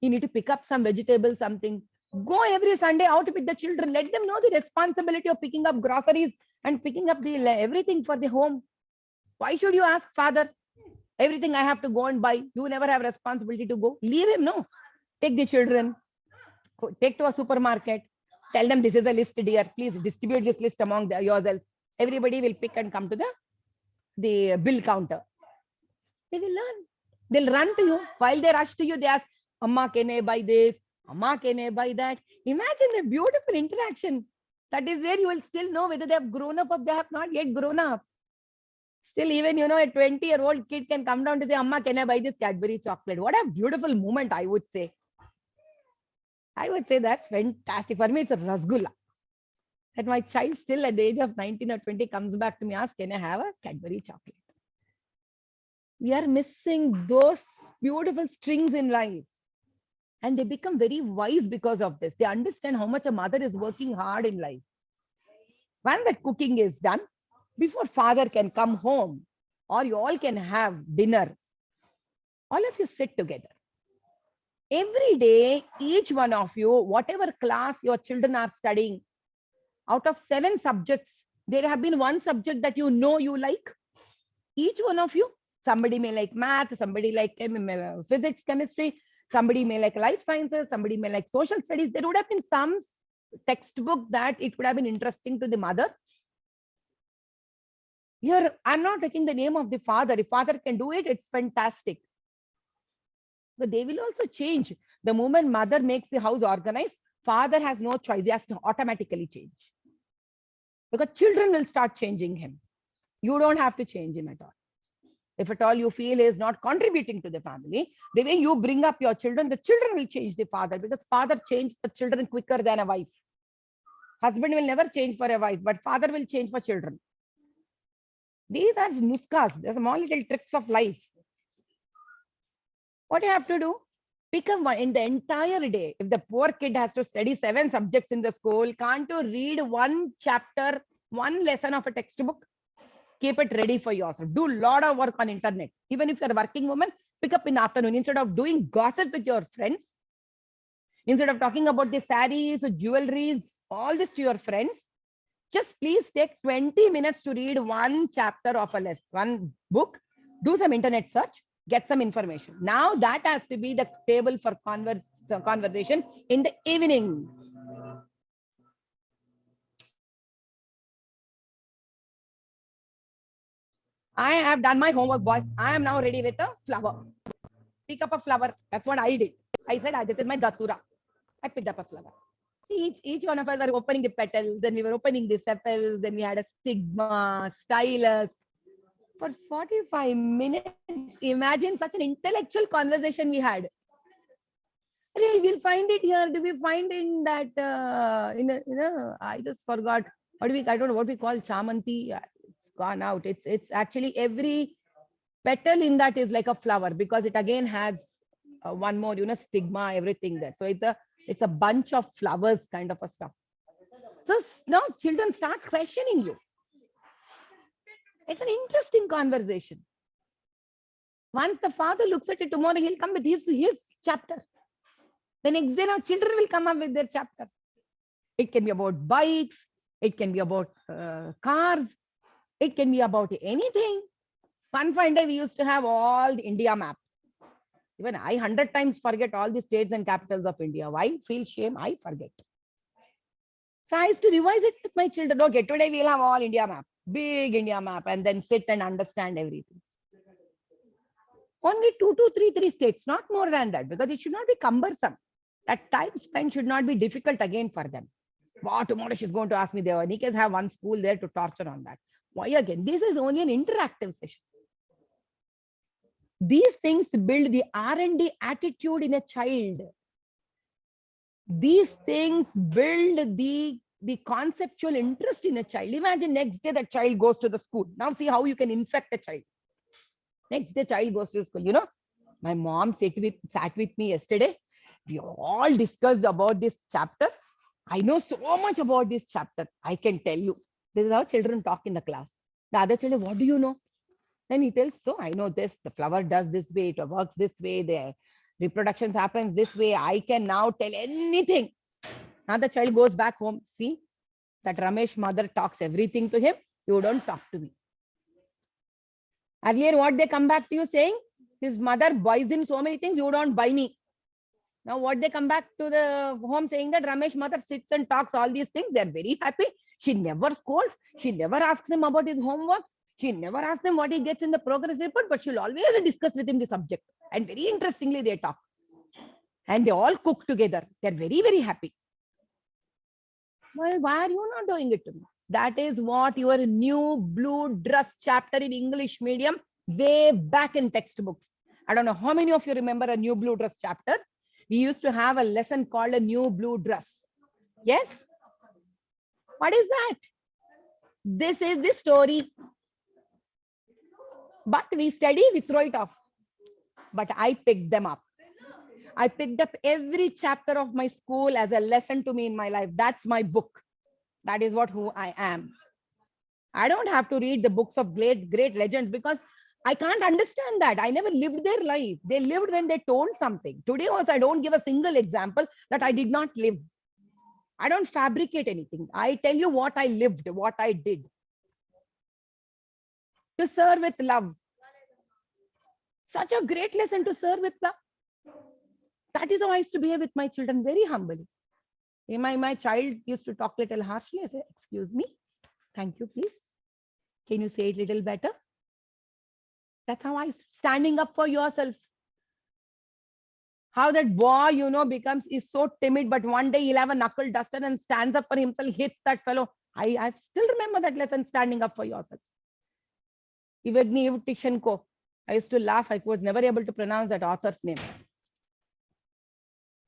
You need to pick up some vegetables, something. Go every Sunday out with the children. Let them know the responsibility of picking up groceries and picking up everything for the home. Why should you ask father? Everything I have to go and buy. You never have responsibility to go. Leave him, no. Take the children. Take to a supermarket. Tell them this is a list, dear. Please distribute this list among yourselves. Everybody will pick and come to the bill counter. They will learn. They'll run to you. While they rush to you, they ask, Amma, can I buy this? Amma, can I buy that? Imagine the beautiful interaction. That is where you will still know whether they have grown up or they have not yet grown up. Still, even, a 20-year-old kid can come down to say, Amma, can I buy this Cadbury chocolate? What a beautiful moment, I would say. I would say that's fantastic. For me, it's a rasgulla. that my child still at the age of 19 or 20 comes back to me, asks, can I have a Cadbury chocolate? We are missing those beautiful strings in life. And they become very wise because of this. They understand how much a mother is working hard in life. When the cooking is done, before father can come home, or you all can have dinner, all of you sit together. Every day, each one of you, whatever class your children are studying, out of 7 subjects, there have been one subject that you know you like. Each one of you, somebody may like math, somebody like physics, chemistry, somebody may like life sciences, somebody may like social studies. There would have been some textbook that it would have been interesting to the mother. Here, I'm not taking the name of the father. If father can do it, it's fantastic. But they will also change. The moment mother makes the house organized, father has no choice. He has to automatically change. Because children will start changing him. You don't have to change him at all. If at all you feel he is not contributing to the family, the way you bring up your children, the children will change the father, because father changes the children quicker than a wife. Husband will never change for a wife, but father will change for children. These are nuskas, the small little tricks of life. What you have to do? Pick up one in the entire day. If the poor kid has to study 7 subjects in the school, can't you read one chapter, one lesson of a textbook? Keep it ready for yourself. Do a lot of work on internet. Even if you're a working woman, pick up in the afternoon. Instead of doing gossip with your friends, instead of talking about the sarees, jewelries, all this to your friends, just please take 20 minutes to read one chapter of a lesson, one book, do some internet search, get some information. Now that has to be the table for conversation in the evening. I have done my homework, boys. I am now ready with a flower. Pick up a flower. That's what I did. I said, this is my datura. I picked up a flower. Each one of us were opening the petals, then we were opening the sepals, then we had a stigma, stylus. For 45 minutes, imagine such an intellectual conversation we had. We'll find it here. Do we find in that, I just forgot. I don't know what we call chamanti. It's gone out. It's actually every petal in that is like a flower, because it again has one more, stigma, everything there. So it's a bunch of flowers kind of a stuff. So now children start questioning you. It's an interesting conversation. Once the father looks at it, tomorrow he'll come with his chapter. The next day now children will come up with their chapter. It can be about bikes. It can be about cars. It can be about anything. One fine day we used to have all the India map. Even I 100 times forget all the states and capitals of India. Why? Feel shame, I forget. So I used to revise it with my children. Okay, today we'll have all India map, big India map, and then sit and understand everything. Only 2 to 3 states, not more than that, because it should not be cumbersome. That time spent should not be difficult again for them. Wow, tomorrow she's going to ask me, there Nikas have one school there to torture on that. Why again? This is only an interactive session. These things build the R&D attitude in a child. These things build the conceptual interest in a child. Imagine next day that child goes to the school. Now see how you can infect a child. Next day child goes to school. My mom sat with me yesterday. We all discussed about this chapter. I know so much about this chapter. I can tell you. This is how children talk in the class. The other children, what do you know? Then he tells, so I know this, the flower does this way, it works this way, the reproduction happens this way. I can now tell anything. Now the child goes back home. See, that Ramesh mother talks everything to him. You don't talk to me. Earlier, what they come back to you saying, his mother buys him so many things, you don't buy me. Now what they come back to the home saying that Ramesh mother sits and talks all these things. They're very happy. She never scolds. She never asks him about his homeworks. She never asks him what he gets in the progress report, but she'll always discuss with him the subject. And very interestingly, they talk. And they all cook together. They're very, very happy. Well, why are you not doing it to me? That is what your new blue dress chapter in English medium way back in textbooks. I don't know how many of you remember a new blue dress chapter. We used to have a lesson called a new blue dress. Yes? What is that? This is the story. But we study, we throw it off. But I picked them up. I picked up every chapter of my school as a lesson to me in my life. That's my book. That is who I am. I don't have to read the books of great legends because I can't understand that. I never lived their life. They lived when they told something. Today also, I don't give a single example that I did not live. I don't fabricate anything. I tell you what I lived, what I did. To serve with love. Such a great lesson, to serve with love. That is how I used to behave with my children, very humbly. My child used to talk a little harshly. I say, excuse me, thank you, please. Can you say it a little better? That's how I standing up for yourself. How that boy, is so timid, but one day he'll have a knuckle duster and stands up for himself, hits that fellow. I still remember that lesson, standing up for yourself. Evgeny Evtushenko. I used to laugh. I was never able to pronounce that author's name.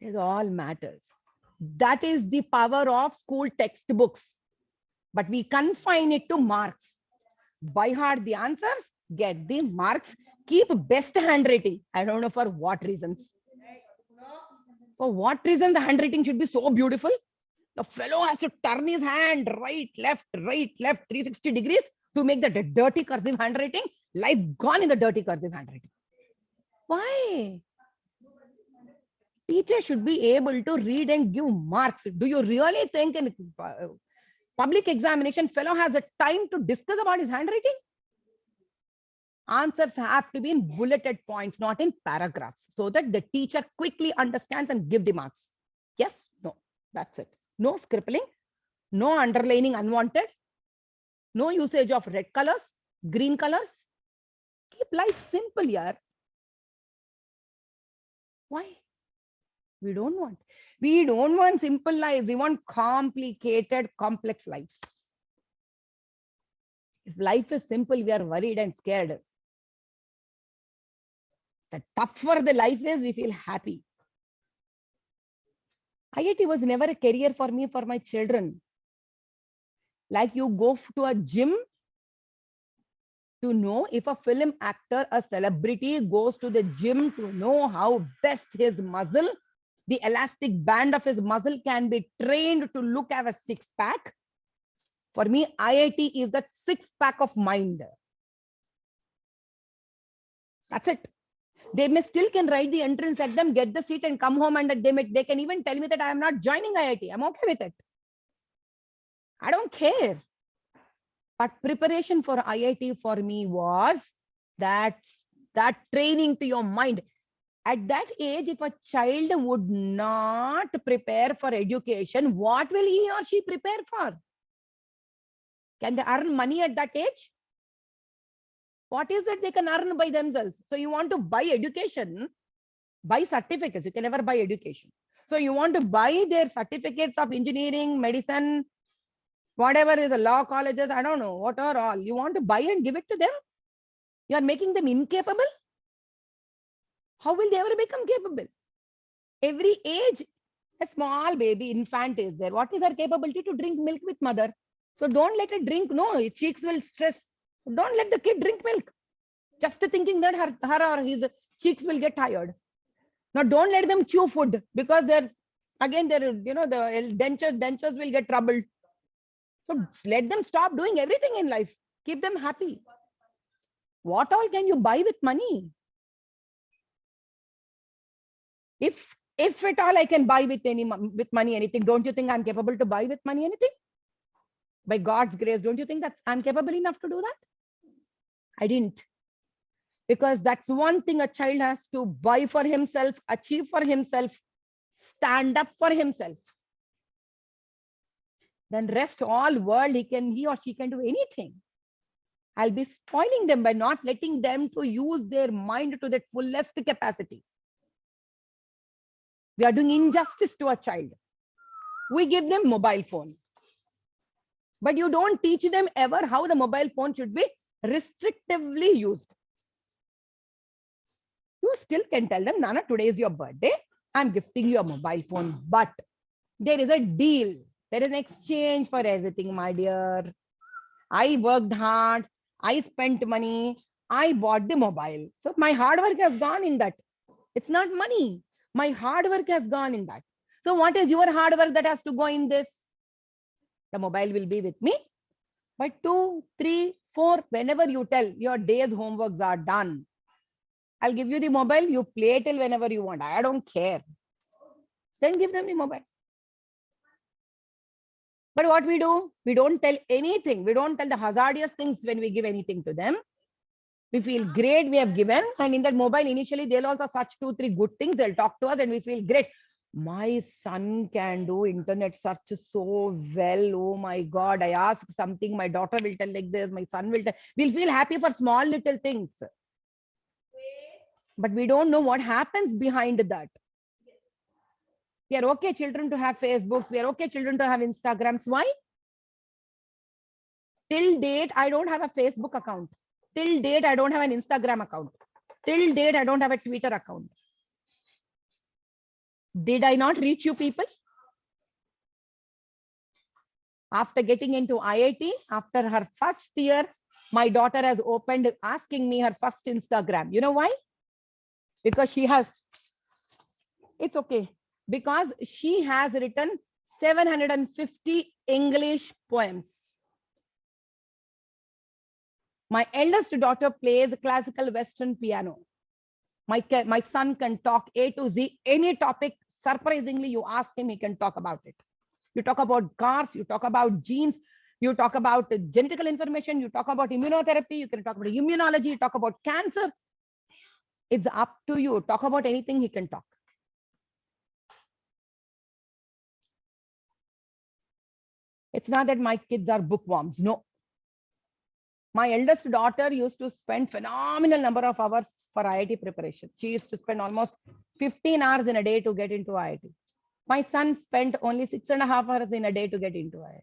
It all matters. That is the power of school textbooks. But we confine it to marks. By heart the answers, get the marks, keep best handwriting. I don't know for what reasons. For what reason the handwriting should be so beautiful? The fellow has to turn his hand right, left, 360 degrees to make the dirty cursive handwriting. Life gone in the dirty cursive handwriting. Why? Teacher should be able to read and give marks. Do you really think in public examination, fellow has a time to discuss about his handwriting? Answers have to be in bulleted points, not in paragraphs, so that the teacher quickly understands and give the marks. Yes, no, that's it. No scribbling, no underlining unwanted, no usage of red colors, green colors. Keep life simple here. Why? We don't want simple lives. We want complicated, complex lives. If life is simple, we are worried and scared. The tougher the life is, we feel happy. IIT was never a career for me, for my children. Like you go to a gym to know if a film actor, a celebrity goes to the gym to know how best his muscle, the elastic band of his muscle can be trained to look at a six-pack. For me, IIT is that six-pack of mind. That's it. They may still can write the entrance exam, get the seat and come home, and they can even tell me that I am not joining IIT. I'm okay with it. I don't care. But preparation for IIT for me was that training to your mind. At that age, if a child would not prepare for education, what will he or she prepare for? Can they earn money at that age? What is it they can earn by themselves? So you want to buy education, buy certificates. You can never buy education. So you want to buy their certificates of engineering, medicine, whatever is the law colleges, I don't know, what are all. You want to buy and give it to them? You are making them incapable? How will they ever become capable? Every age, a small baby, infant is there. What is her capability? To drink milk with mother. So don't let it drink. No, his cheeks will stress. Don't let the kid drink milk. Just thinking that her or his cheeks will get tired. Now don't let them chew food because the dentures will get troubled. So let them stop doing everything in life. Keep them happy. What all can you buy with money? If at all I can buy with money anything, don't you think I'm capable to buy with money anything? By God's grace, don't you think that I'm capable enough to do that? I didn't. Because that's one thing a child has to buy for himself, achieve for himself, stand up for himself. Then rest all world, he or she can do anything. I'll be spoiling them by not letting them to use their mind to that fullest capacity. We are doing injustice to a child. We give them mobile phone. But you don't teach them ever how the mobile phone should be restrictively used. You still can tell them, Nana, today is your birthday. I'm gifting you a mobile phone, but there is a deal. There is an exchange for everything, my dear. I worked hard. I spent money. I bought the mobile. So my hard work has gone in that. It's not money. My hard work has gone in that. So what is your hard work that has to go in this? The mobile will be with me. But 2, 3, 4, whenever you tell your day's homeworks are done, I'll give you the mobile. You play till whenever you want. I don't care. Then give them the mobile. But what we do, we don't tell anything. We don't tell the hazardous things when we give anything to them. We feel great we have given. And in that mobile, initially, they'll also search 2, 3 good things. They'll talk to us and we feel great. My son can do internet search so well. Oh my God, I ask something. My daughter will tell like this. My son will tell. We'll feel happy for small little things. But we don't know what happens behind that. We are okay children to have Facebooks. We are okay children to have Instagrams. Why? Till date, I don't have a Facebook account. Till date, I don't have an Instagram account. Till date, I don't have a Twitter account. Did I not reach you people? After getting into IIT, after her first year, my daughter has opened asking me her first Instagram. You know why? Because she has, it's okay. Because she has written 750 English poems. My eldest daughter plays classical Western piano. My son can talk A to Z, any topic. Surprisingly, you ask him, he can talk about it. You talk about cars, you talk about genes, you talk about genetical information, you talk about immunotherapy, you can talk about immunology, you talk about cancer. It's up to you. Talk about anything, he can talk. It's not that my kids are bookworms. No. My eldest daughter used to spend phenomenal number of hours for IIT preparation. She used to spend almost 15 hours in a day to get into IIT. My son spent only 6.5 hours in a day to get into IIT.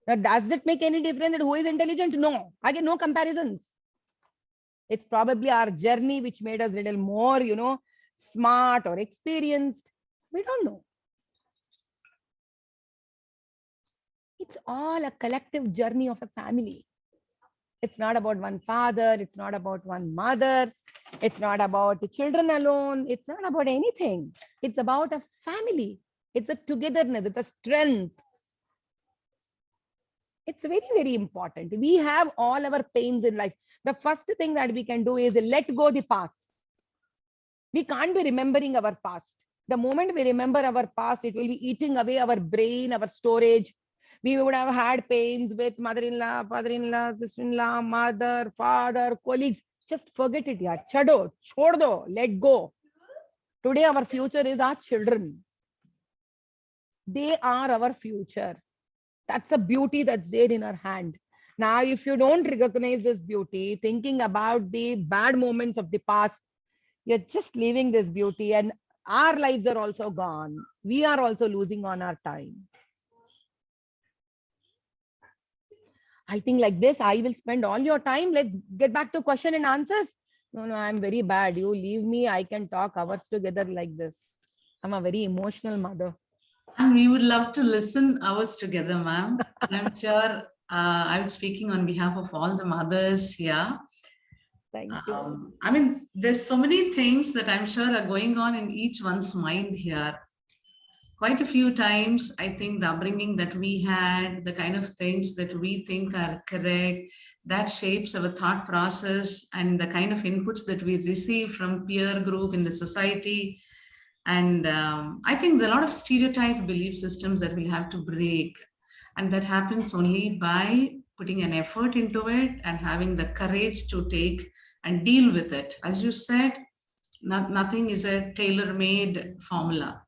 Now, does it make any difference that who is intelligent? No. Again, no comparisons. It's probably our journey which made us a little more, smart or experienced. We don't know. It's all a collective journey of a family. It's not about one father. It's not about one mother. It's not about the children alone. It's not about anything. It's about a family. It's a togetherness. It's a strength. It's very, very important. We have all our pains in life. The first thing that we can do is let go the past. We can't be remembering our past. The moment we remember our past, it will be eating away our brain, our storage. We would have had pains with mother-in-law, father-in-law, sister-in-law, mother, father, colleagues. Just forget it, yaar. Chado, chhod do, let go. Today, our future is our children. They are our future. That's a beauty that's there in our hand. Now, if you don't recognize this beauty, thinking about the bad moments of the past, you're just leaving this beauty and our lives are also gone. We are also losing on our time. I think like this, I will spend all your time. Let's get back to question and answers. No, I'm very bad. You leave me. I can talk hours together like this. I'm a very emotional mother. And we would love to listen hours together, ma'am. I'm sure I'm speaking on behalf of all the mothers here. Thank you. I mean, there's so many things that I'm sure are going on in each one's mind here. Quite a few times, I think the upbringing that we had, the kind of things that we think are correct, that shapes our thought process and the kind of inputs that we receive from peer group in the society. And I think there are a lot of stereotype belief systems that we'll have to break. And that happens only by putting an effort into it and having the courage to take and deal with it. As you said, nothing is a tailor-made formula.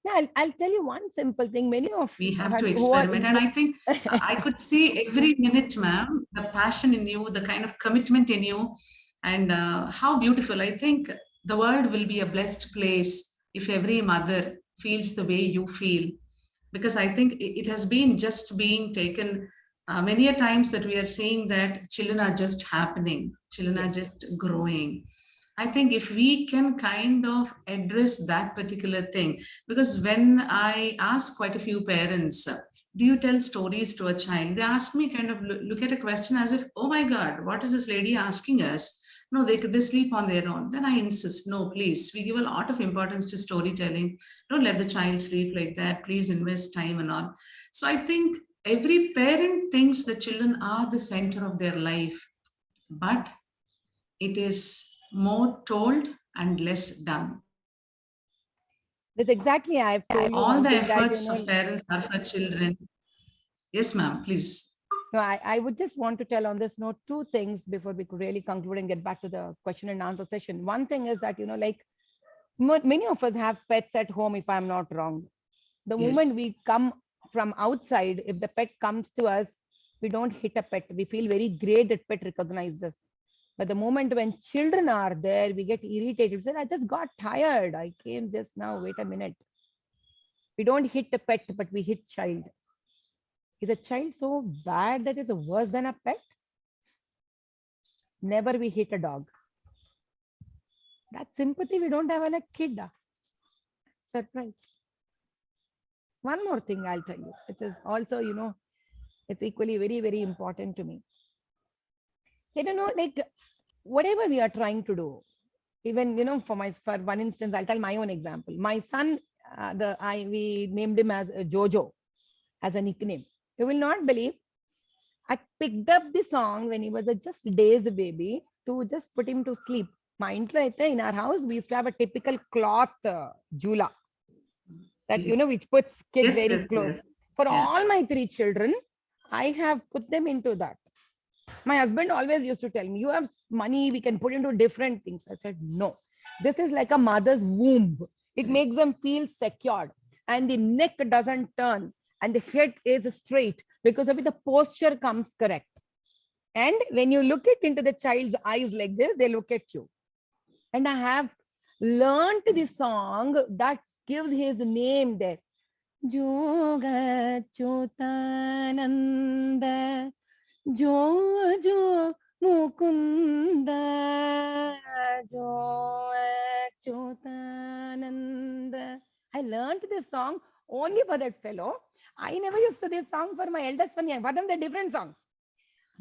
Yeah, I'll tell you one simple thing. Many of we have to experiment, and I think I could see every minute, ma'am, the passion in you, the kind of commitment in you, and how beautiful. I think the world will be a blessed place if every mother feels the way you feel, because I think it has been just being taken many a times that we are seeing that children are just happening, children are just growing. I think if we can kind of address that particular thing, because when I ask quite a few parents, do you tell stories to a child? They ask me kind of look at a question as if, oh my God, what is this lady asking us? No, they sleep on their own. Then I insist, no, please, we give a lot of importance to storytelling. Don't let the child sleep like that. Please invest time and all. So I think every parent thinks the children are the center of their life, but it is more told and less done. That's exactly, I've told you All one the thing that, efforts of parents are for children. Yes, ma'am, please. no, I would just want to tell on this note two things before we could really conclude and get back to the question and answer session. One thing is that, like many of us have pets at home, if I'm not wrong. The Yes. moment we come from outside, if the pet comes to us, we don't hit a pet. We feel very great that pet recognized us. But the moment when children are there, we get irritated. We say, I just got tired. I came just now. Wait a minute. We don't hit the pet, but we hit child. Is a child so bad that it's worse than a pet? Never we hit a dog. That sympathy we don't have on a kid. Surprised. One more thing I'll tell you. It is also, it's equally very, very important to me. Like whatever we are trying to do, even, for one instance, I'll tell my own example. My son, we named him as Jojo as a nickname. You will not believe. I picked up the song when he was just days baby to just put him to sleep. In our house, we used to have a typical cloth jula that, Yes. which puts kids Yes, very yes, close. yes. For Yeah. all my 3 children, I have put them into that. My husband always used to tell me, you have money, we can put into different things. I said, no, this is like a mother's womb. It makes them feel secured and the neck doesn't turn and the head is straight because of it, the posture comes correct. And when you look it into the child's eyes like this, they look at you. And I have learned the song that gives his name there. Joga Chotananda, Jo Jo Mukunda, Jo Chotananda. I learned this song only for that fellow. I never used to this song for my eldest one. For them, they're different songs.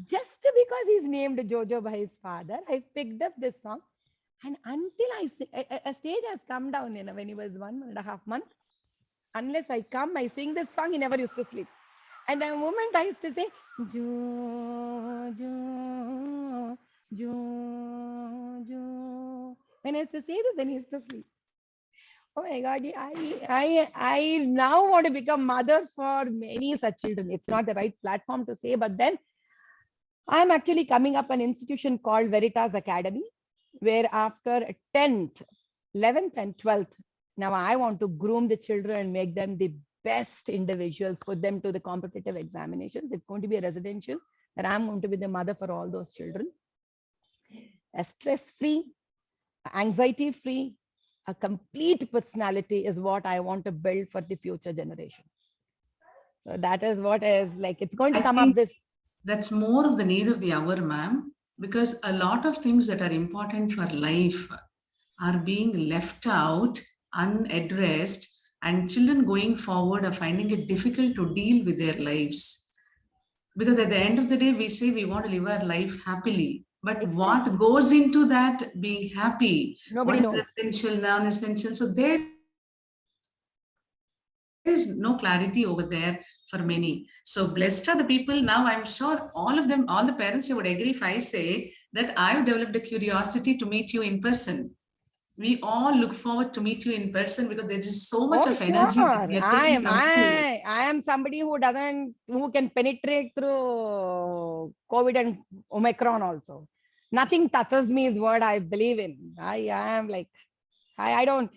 Just because he's named Jojo by his father, I picked up this song. And until a stage has come down, when he was 1.5 months, unless I sing this song, he never used to sleep. And the moment I used to say, Jo, Jo, Jo, Jo. When I used to say this, then he used to sleep. Oh my God, I now want to become mother for many such children. It's not the right platform to say, but then I'm actually coming up an institution called Veritas Academy, where after 10th, 11th and 12th, now I want to groom the children and make them the best individuals, put them to the competitive examinations. It's going to be a residential, and I'm going to be the mother for all those children. A stress-free, anxiety-free, a complete personality is what I want to build for the future generations. So that is what is like, it's going to come up this. That's more of the need of the hour, ma'am, because a lot of things that are important for life are being left out, unaddressed, and children going forward are finding it difficult to deal with their lives. Because at the end of the day, we say we want to live our life happily. But Exactly. what goes into that being happy? Nobody what is knows. essential, non-essential? So there is no clarity over there for many. So blessed are the people. Now I'm sure all of them, all the parents, you would agree if I say that I've developed a curiosity to meet you in person. We all look forward to meet you in person because there is so much of energy that we are taking from you. I am somebody who can penetrate through COVID and Omicron also. Nothing touches me is what I believe in. I am like, I don't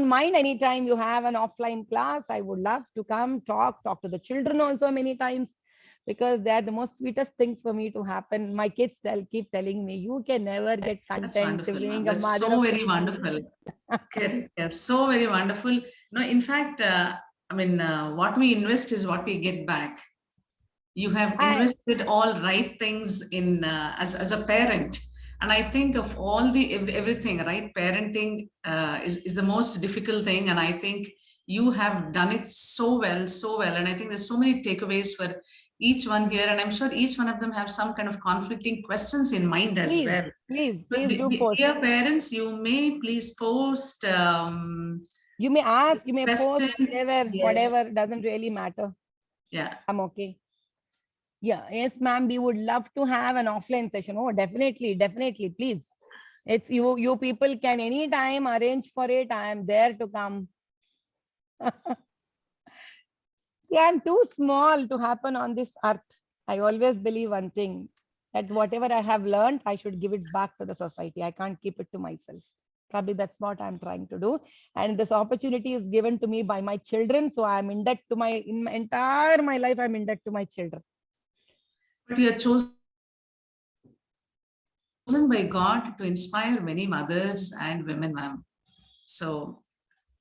mind anytime you have an offline class. I would love to come talk to the children also many times, because they're the most sweetest things for me to happen. My kids keep telling me, you can never get content to being a That's mother so of very 3 wonderful. children. Correct. Yeah, so very wonderful. No, in fact, what we invest is what we get back. You have invested all right things in as a parent. And I think of all the everything, right? Parenting is the most difficult thing. And I think you have done it so well, so well. And I think there's so many takeaways for each one here. And I'm sure each one of them have some kind of conflicting questions in mind as Please, well. please, So please do post. dear parents, you may please post You may ask, you may post, question. whatever, Yes. whatever, doesn't really matter. Yeah. I'm okay. Yeah, yes, ma'am, we would love to have an offline session. Oh, definitely, definitely, please. It's you people can anytime arrange for it. I am there to come. See, I'm too small to happen on this earth. I always believe one thing, that whatever I have learned, I should give it back to the society. I can't keep it to myself. Probably that's what I'm trying to do. And this opportunity is given to me by my children. So I'm in debt to in my entire my life, I'm in debt to my children. But you are chosen by God to inspire many mothers and women, ma'am. So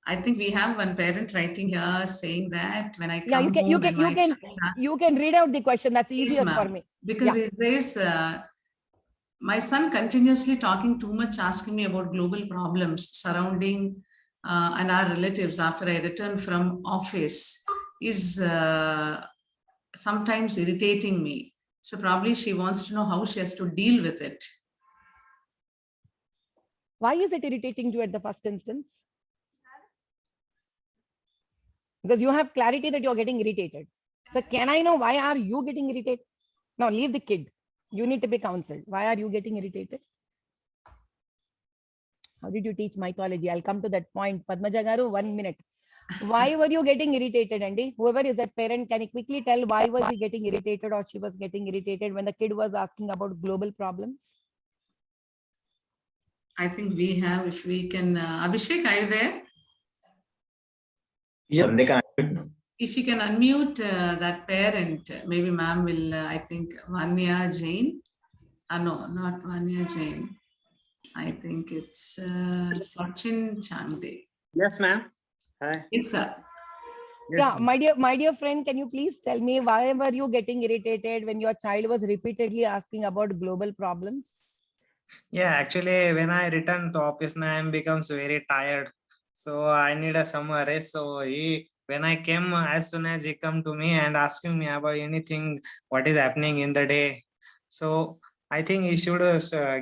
I think we have one parent writing here saying that when I Yeah, come home and my child you can read out the question. That's Please, easier for ma'am. me. Because Yeah. it says, my son continuously talking too much, asking me about global problems surrounding and our relatives after I return from office is sometimes irritating me. So probably she wants to know how she has to deal with it. Why is it irritating you at the first instance? Because you have clarity that you're getting irritated. So can I know why are you getting irritated? Now leave the kid. You need to be counseled. Why are you getting irritated? How did you teach mythology? I'll come to that point. Padmaja Garu, 1 minute. Why were you getting irritated, Andy? Whoever is that parent, can you quickly tell why was he getting irritated or she was getting irritated when the kid was asking about global problems? I think we have, if we can, Abhishek, are you there? Yeah. If you can unmute that parent, maybe ma'am will, I think, Vanya Jain. No, not Vanya Jain. I think it's Sachin Chande. Yes, ma'am. Hi. Yes, sir. Yes, Yeah, my dear friend, can you please tell me why were you getting irritated when your child was repeatedly asking about global problems? Yeah, actually, when I return to office, now I becomes very tired. So I need a summer rest. So when I came, as soon as he come to me and asking me about anything, what is happening in the day. So I think he should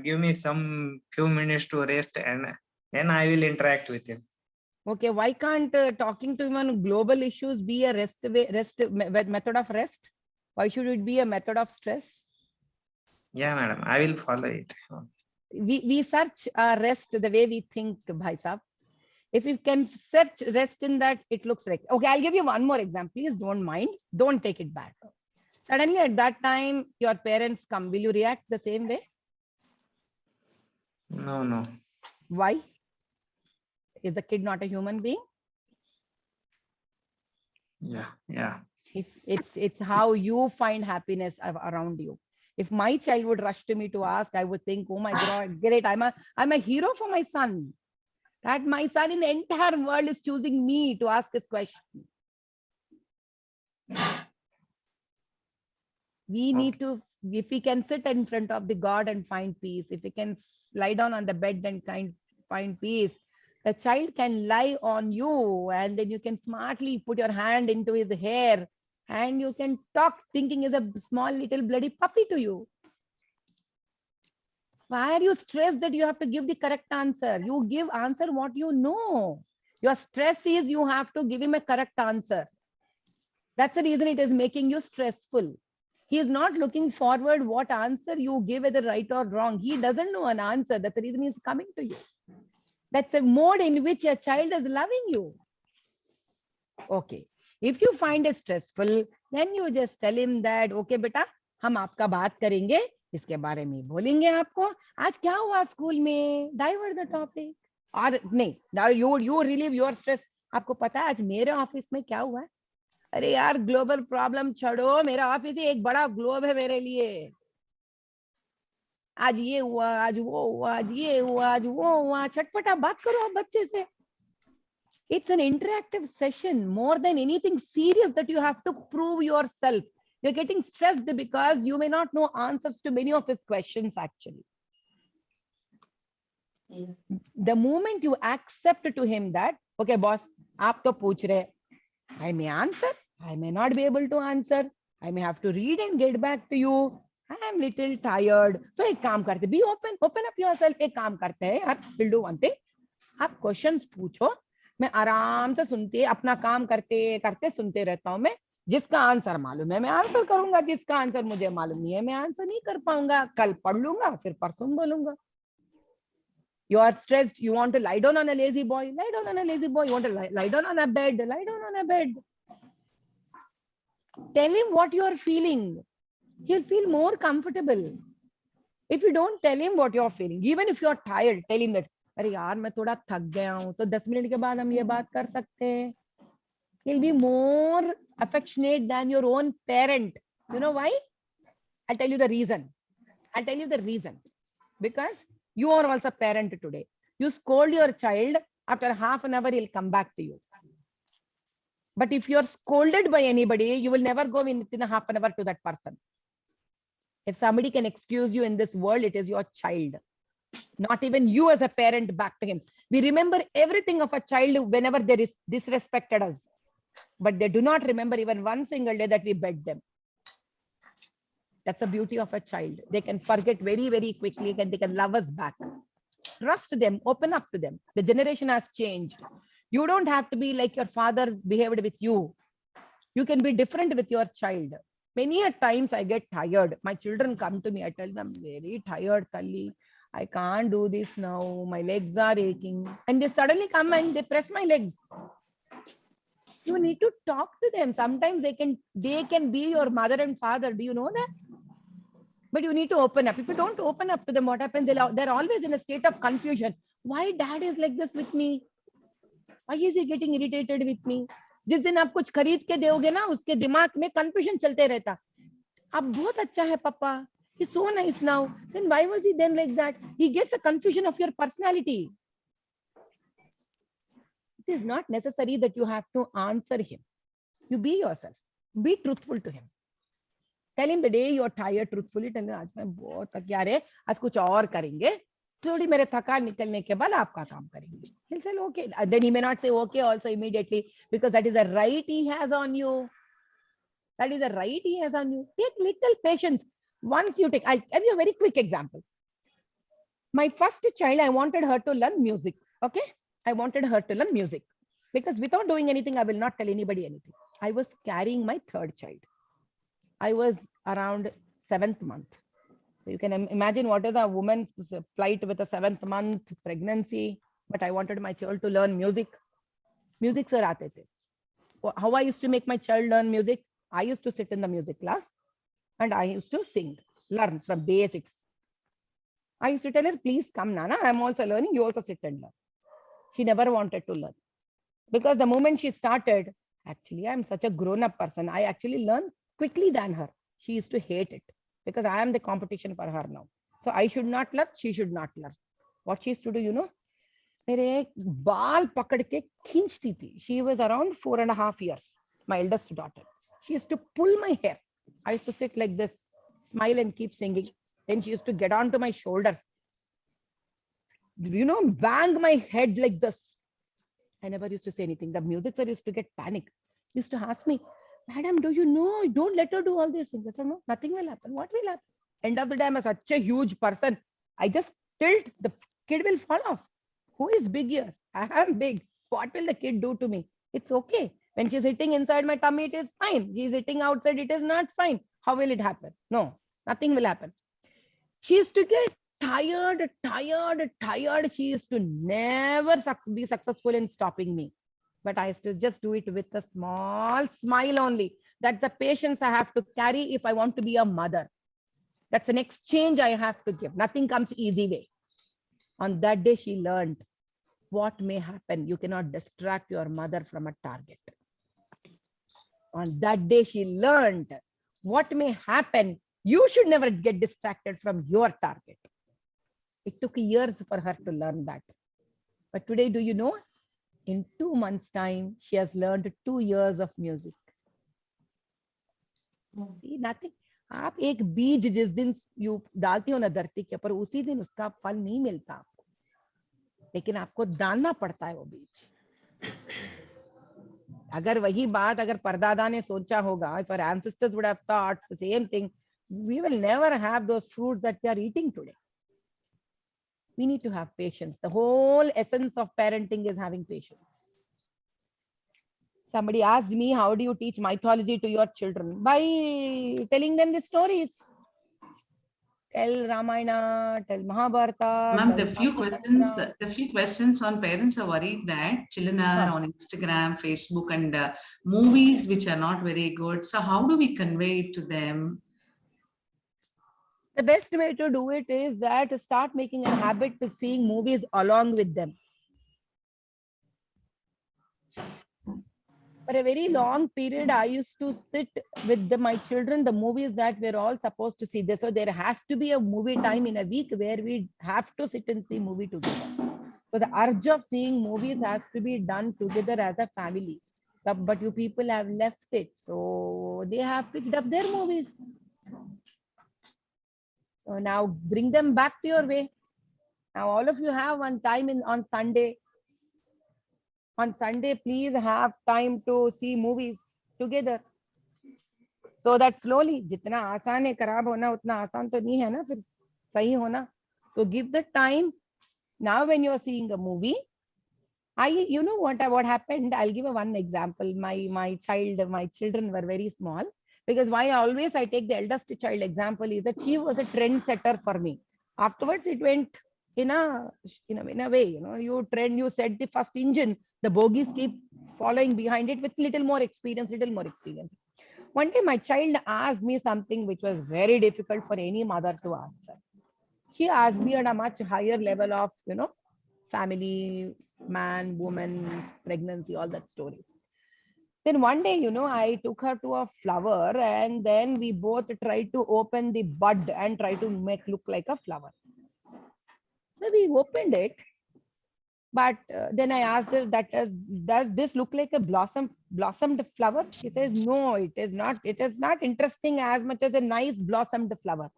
give me some few minutes to rest, and then I will interact with him. Okay, why can't talking to him on global issues be a method of rest? Why should it be a method of stress? Yeah, madam, I will follow it. We search rest the way we think, Bhai Sahab. If you can search rest in that, it looks like, okay, I'll give you one more example. Please don't mind. Don't take it bad. Suddenly at that time, your parents come. Will you react the same way? No. Why? Is the kid not a human being? Yeah. It's how you find happiness around you. If my child would rush to me to ask, I would think, oh my God, great, I'm a hero for my son. That my son in the entire world is choosing me to ask his question. We need to, if we can sit in front of the God and find peace, if we can lie down on the bed and find peace, the child can lie on you and then you can smartly put your hand into his hair and you can talk thinking he's a small little bloody puppy to you. Why are you stressed that you have to give the correct answer? You give answer what you know. Your stress is you have to give him a correct answer. That's the reason it is making you stressful. He is not looking forward what answer you give, whether right or wrong. He doesn't know an answer. That's the reason he's coming to you. That's a mode in which your child is loving you. Okay. If you find it stressful, then you just tell him that, okay, beta, हम आपका बात करेंगे, इसके बारे में बोलेंगे आपको. आज क्या हुआ स्कूल में? Divert the topic. और नहीं, now you relieve your stress. आपको पता है आज मेरे ऑफिस में क्या हुआ है? अरे यार ग्लोबल प्रॉब्लम छोड़ो, मेरा ऑफिस ही एक बड़ा ग्लोब है मेरे लिए. आज ये हुआ, आज वो हुआ, आज ये हुआ, आज वो हुआ. छटपटा बात करो आप बच्चे से. It's an interactive session more than anything serious that you have to prove yourself. You're getting stressed because you may not know answers to many of his questions actually. The moment you accept to him that, okay, boss, आप तो पूछ रहे, I may answer, I may not be able to answer, I may have to read and get back to you. I am little tired. So एक काम करते, be open up yourself. एक काम करते हैं यार, we'll do one thing. आप questions पूछो, मैं आराम से सुनते अपना काम करते करते सुनते रहता हूँ. मैं जिसका आंसर मालूम है मैं आंसर करूंगा, जिसका आंसर मुझे मालूम नहीं है मैं आंसर नहीं कर पाऊंगा. कल पढ़ लूंगा, फिर परसों बोलूंगा. You are stressed, you want to lie down on a lazy boy, lie down on a lazy boy. You want to lie down on a bed, lie down on a bed. Tell him what you are feeling. He'll feel more comfortable. If you don't tell him what you're feeling, even if you're tired, tell him that, अरे यार मैं थोड़ा थक गया हूँ, तो 10 minute के बाद हम ये बात कर सकते हैं. He'll be more affectionate than your own parent. You know why? I'll tell you the reason. Because you are also a parent today. You scold your child, after half an hour he'll come back to you. But if you're scolded by anybody, you will never go within a half an hour to that person. If somebody can excuse you in this world, it is your child. Not even you as a parent back to him. We remember everything of a child whenever they disrespected us. But they do not remember even one single day that we begged them. That's the beauty of a child. They can forget very, very quickly and they can love us back. Trust them, open up to them. The generation has changed. You don't have to be like your father behaved with you. You can be different with your child. Many a times I get tired. My children come to me. I tell them, very tired, Talli. I can't do this now. My legs are aching. And they suddenly come and they press my legs. You need to talk to them. Sometimes they can be your mother and father. Do you know that? But you need to open up. If you don't open up to them, what happens? They're always in a state of confusion. Why dad is like this with me? Why is he getting irritated with me? जिस दिन आप कुछ खरीद के दोगे ना, उसके दिमाग में confusion चलते रहता. आप बहुत अच्छा है पापा. He's so nice now. Then why was he then like that? He gets a confusion of your personality. It is not necessary that you have to answer him. You be yourself. Be truthful to him. Tell him the day you're tired truthfully. Tell him, आज मैं बहुत थक गया रे, आज कुछ और करेंगे. थोड़ी मेरे थकान निकलने के बाद आपका काम करेंगे. He'll say okay. Then he may not say okay also immediately, because that is a right he has on you. That is a right he has on you. Take little patience. Once you take, I'll give you a very quick example. My first child, I wanted her to learn music. Okay. I wanted her to learn music because without doing anything, I will not tell anybody anything. I was carrying my third child. I was around 7th month. So you can imagine what is a woman's plight with a 7th month pregnancy. But I wanted my child to learn music. Music sir aate the. How I used to make my child learn music? I used to sit in the music class and I used to sing, learn from basics. I used to tell her, please come, Nana. I'm also learning. You also sit and learn. She never wanted to learn. Because the moment she started, actually, I'm such a grown-up person. I actually learn quickly than her. She used to hate it because I am the competition for her now. So I should not learn. She should not learn. What she used to do, you know? मेरे बाल पकड़ के खींचती थी. She was around 4.5 years, my eldest daughter. She used to pull my hair. I used to sit like this, smile and keep singing. Then she used to get onto my shoulders, you know, bang my head like this. I never used to say anything. The music sir used to get panic. He used to ask me, Madam, do you know? Don't let her do all these things. I said, no, nothing will happen. What will happen? End of the day, I'm such a huge person. I just tilt, the kid will fall off. Who is big here? I am big. What will the kid do to me? It's okay. When she's hitting inside my tummy, it is fine. She's hitting outside, it is not fine. How will it happen? No, nothing will happen. She used to get tired. She used to never be successful in stopping me. But I used to just do it with a small smile only. That's the patience I have to carry if I want to be a mother. That's an exchange I have to give. Nothing comes easy way. On that day, she learned what may happen. You cannot distract your mother from a target. On that day, she learned what may happen. You should never get distracted from your target. It took years for her to learn that. But today, do you know? In 2 months' time, she has learned 2 years of music. See, nothing. आप एक बीज जिस दिन you डालती हो ना धरती के ऊपर, उसी दिन उसका फल नहीं मिलता आपको. लेकिन आपको डालना पड़ता है वो बीज. अगर वही बात अगर परदादा ने सोचा होगा, if our ancestors would have thought the same thing, we will never have those fruits that we are eating today. We need to have patience. The whole essence of parenting is having patience. Somebody asked me, how do you teach mythology to your children? By telling them the stories. Tell Ramayana, tell Mahabharata. Ma'am, tell the few questions on parents are worried that children are on Instagram, Facebook, and movies which are not very good. So how do we convey it to them? The best way to do it is that start making a habit to seeing movies along with them. For a very long period, I used to sit with my children, the movies that we're all supposed to see. So there has to be a movie time in a week where we have to sit and see movie together. So the urge of seeing movies has to be done together as a family. But you people have left it. So they have picked up their movies. So now bring them back to your way. Now all of you have one time on Sunday. On Sunday, please have time to see movies together. So that slowly, जितना आसान है खराब होना उतना आसान तो नहीं है ना फिर सही होना. So give the time. Now when you are seeing a movie, you know what happened? I'll give one example. My children were very small, because why always I take the eldest child example is that she was a trendsetter for me. Afterwards, it went in a way, you set the first engine, the bogies keep following behind it with little more experience. One day my child asked me something which was very difficult for any mother to answer. She asked me at a much higher level of, family, man, woman, pregnancy, all that stories. Then one day, I took her to a flower and then we both tried to open the bud and try to make look like a flower. So we opened it, but then I asked her, does this look like a blossomed flower? She says, no, it is not. It is not interesting as much as a nice blossomed flower.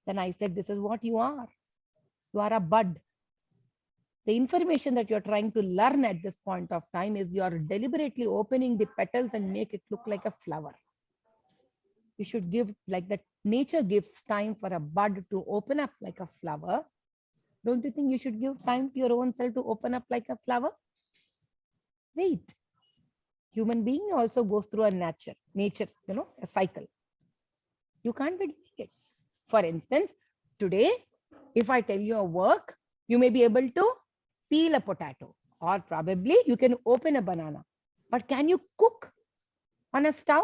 Then I said, this is what you are. You are a bud. The information that you're trying to learn at this point of time is you're deliberately opening the petals and make it look like a flower. You should give, like that nature gives time for a bud to open up like a flower. Don't you think you should give time to your own self to open up like a flower? Wait. Human being also goes through a nature, a cycle. You can't be doing it. For instance, today, if I tell you a work, you may be able to peel a potato, or probably you can open a banana. But can you cook on a stove?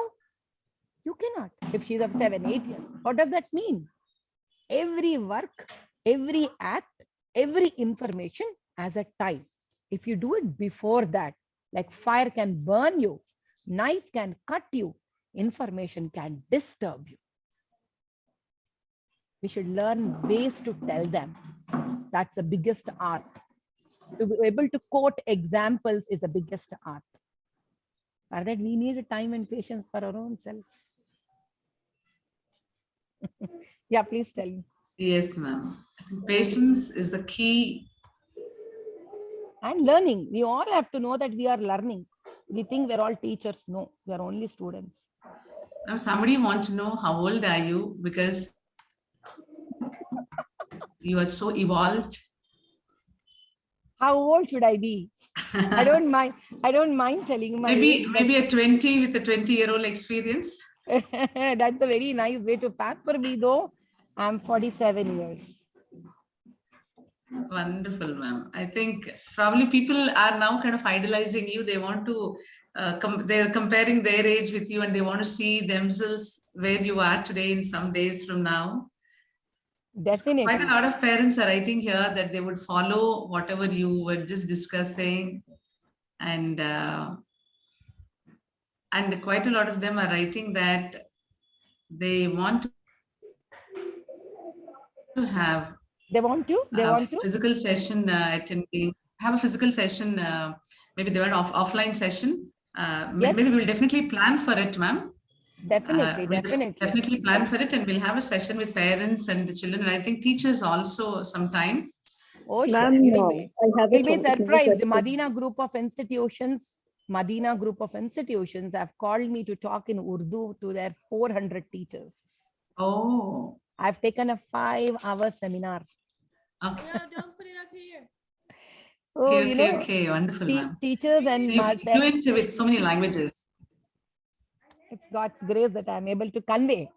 You cannot. If she's of 7, 8 years, what does that mean? Every work, every act, every information has a time. If you do it before that, like fire can burn you, knife can cut you, information can disturb you. We should learn ways to tell them. That's the biggest art. To be able to quote examples is the biggest art. Or that we need time and patience for our own self. Yeah, please tell me. Yes, ma'am. I think patience is the key. And learning. We all have to know that we are learning. We think we're all teachers. No, we are only students. Now, somebody wants to know how old are you, because you are so evolved. How old should I be? I don't mind. I don't mind telling my age, maybe a 20 with a 20-year-old experience. That's a very nice way to pamper me, though. I'm 47 years. Wonderful, ma'am. I think probably people are now kind of idolizing you. They want to, they're comparing their age with you and they want to see themselves where you are today in some days from now. Definitely. Quite a lot of parents are writing here that they would follow whatever you were just discussing. And quite a lot of them are writing that they want to have physical session attending, have a physical session, maybe they want offline session. Yes. Maybe we'll definitely plan for it, ma'am. Definitely, definitely plan for it, and we'll have a session with parents and the children, and I think teachers also sometime. Oh, sure. Ma'am, You no, I have a will be small surprised. The question. Madina group of institutions have called me to talk in Urdu to their 400 teachers. Oh, I've taken a 5-hour seminar. okay, So, okay, wonderful, ma'am. teachers and So you're fluent with so many languages. it's God's grace that I'm able to convey.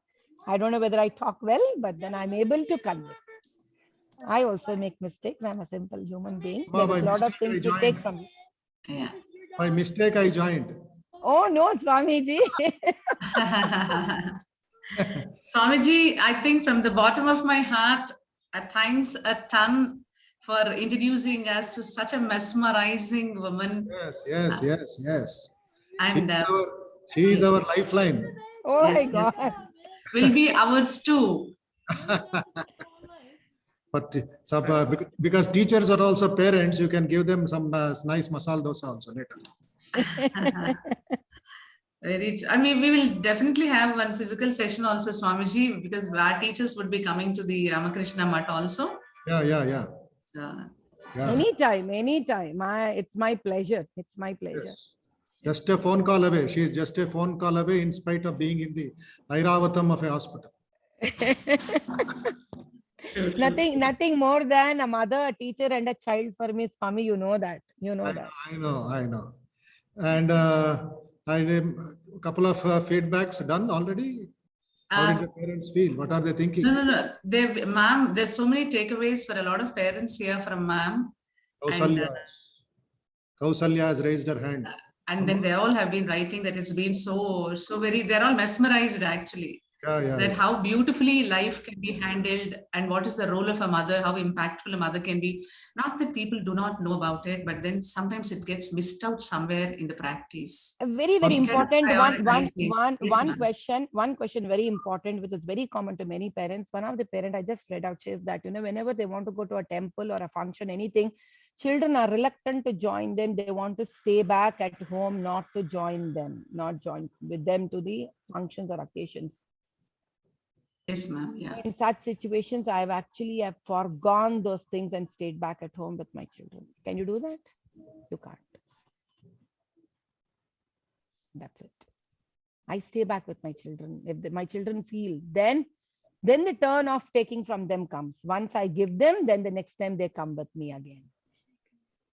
I don't know whether I talk well, but then I'm able to convey. I also make mistakes. I'm a simple human being. Ma, There's a by lot of mistake things I to take joined. from you. Yeah. By mistake, I joined. Oh, no, Swamiji. Swamiji, I think from the bottom of my heart, thanks a ton for introducing us to such a mesmerizing woman. Yes, yes, yes, yes. And She is our lifeline. Oh, yes, my yes, God. will be ours too. But because teachers are also parents, you can give them some nice masala dosa also later. Very true. I mean, we will definitely have one physical session also, Swamiji, because our teachers would be coming to the Ramakrishna Math also. Yeah. So, Yeah. Anytime. It's my pleasure. It's my pleasure. Yes. Just a phone call away. She is just a phone call away in spite of being in the Airavatam of a hospital. true. Nothing more than a mother, a teacher, and a child for me, Swami. You know that. I know. And I a couple of feedbacks done already. How did the parents feel? What are they thinking? No. Ma'am, there's so many takeaways for a lot of parents here from ma'am. Kausalya has raised her hand. And then they all have been writing that it's been so very, they're all mesmerized actually. That how beautifully life can be handled and what is the role of a mother, how impactful a mother can be. Not that people do not know about it, but then sometimes it gets missed out somewhere in the practice. A very important one question very important, which is very common to many parents. One of the parent I just read out says that whenever they want to go to a temple or a function, anything, children are reluctant to join them. They want to stay back at home, not join with them to the functions or occasions. Yes, ma'am. Yeah. In such situations, I've forgone those things and stayed back at home with my children. Can you do that? You can't. That's it. I stay back with my children. If my children feel, then the turn of taking from them comes. Once I give them, then the next time they come with me again.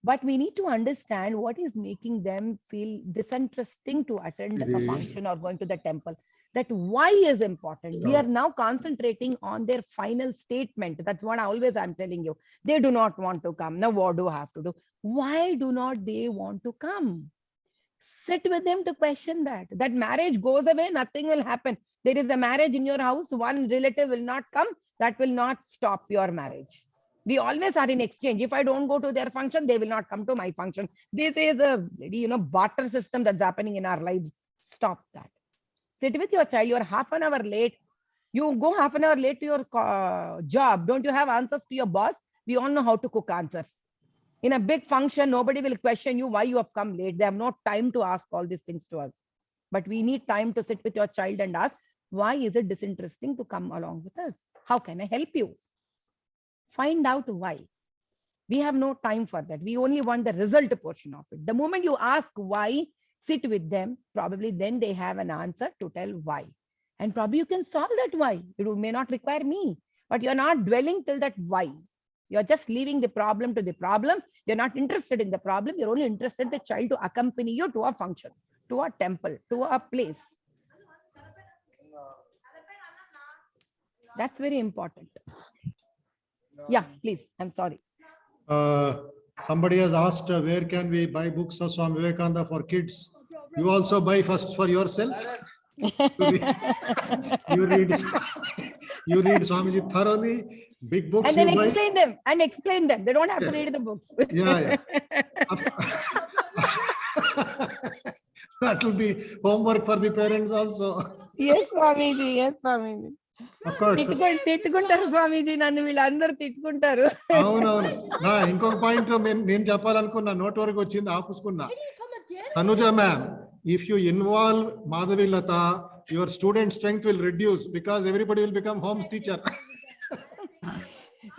But we need to understand what is making them feel disinteresting to attend a function or going to the temple. That why is important. We are now concentrating on their final statement. That's what I'm telling you. They do not want to come. Now what do I have to do? Why do not they want to come? Sit with them to question that. That marriage goes away, nothing will happen. There is a marriage in your house, one relative will not come, that will not stop your marriage. We always are in exchange. If I don't go to their function, they will not come to my function. This is a barter system that's happening in our lives. Stop that. Sit with your child. You're half an hour late. You go half an hour late to your job. Don't you have answers to your boss? We all know how to cook answers. In a big function, nobody will question you why you have come late. They have no time to ask all these things to us. But we need time to sit with your child and ask, why is it disinteresting to come along with us? How can I help you? Find out why. We have no time for that. We only want the result portion of it. The moment you ask why, sit with them, probably then they have an answer to tell why. And probably you can solve that why. It may not require me, but you're not dwelling till that why. You're just leaving the problem to the problem. You're not interested in the problem. You're only interested in the child to accompany you to a function, to a temple, to a place. That's very important. Yeah, please. I'm sorry. Somebody has asked where can we buy books of Swami Vivekananda for kids? You also buy first for yourself. You read Swamiji thoroughly. Big books. And then explain them. They don't have to read the books. Yeah. That will be homework for the parents also. Yes, Swamiji. Yes, Swamiji. Of course. తిట్టుకుంటారు స్వామీజీ నన్ను వీళ్ళందరూ తిట్టుకుంటారు. అవునవును. ఇంకొక point నేను చెప్పాలనుకున్నా note వరకు వచ్చింది ఆపుకున్నా. Tanuja ma'am, if you involve Madhavi Lata, your student strength will reduce because everybody will become home teacher.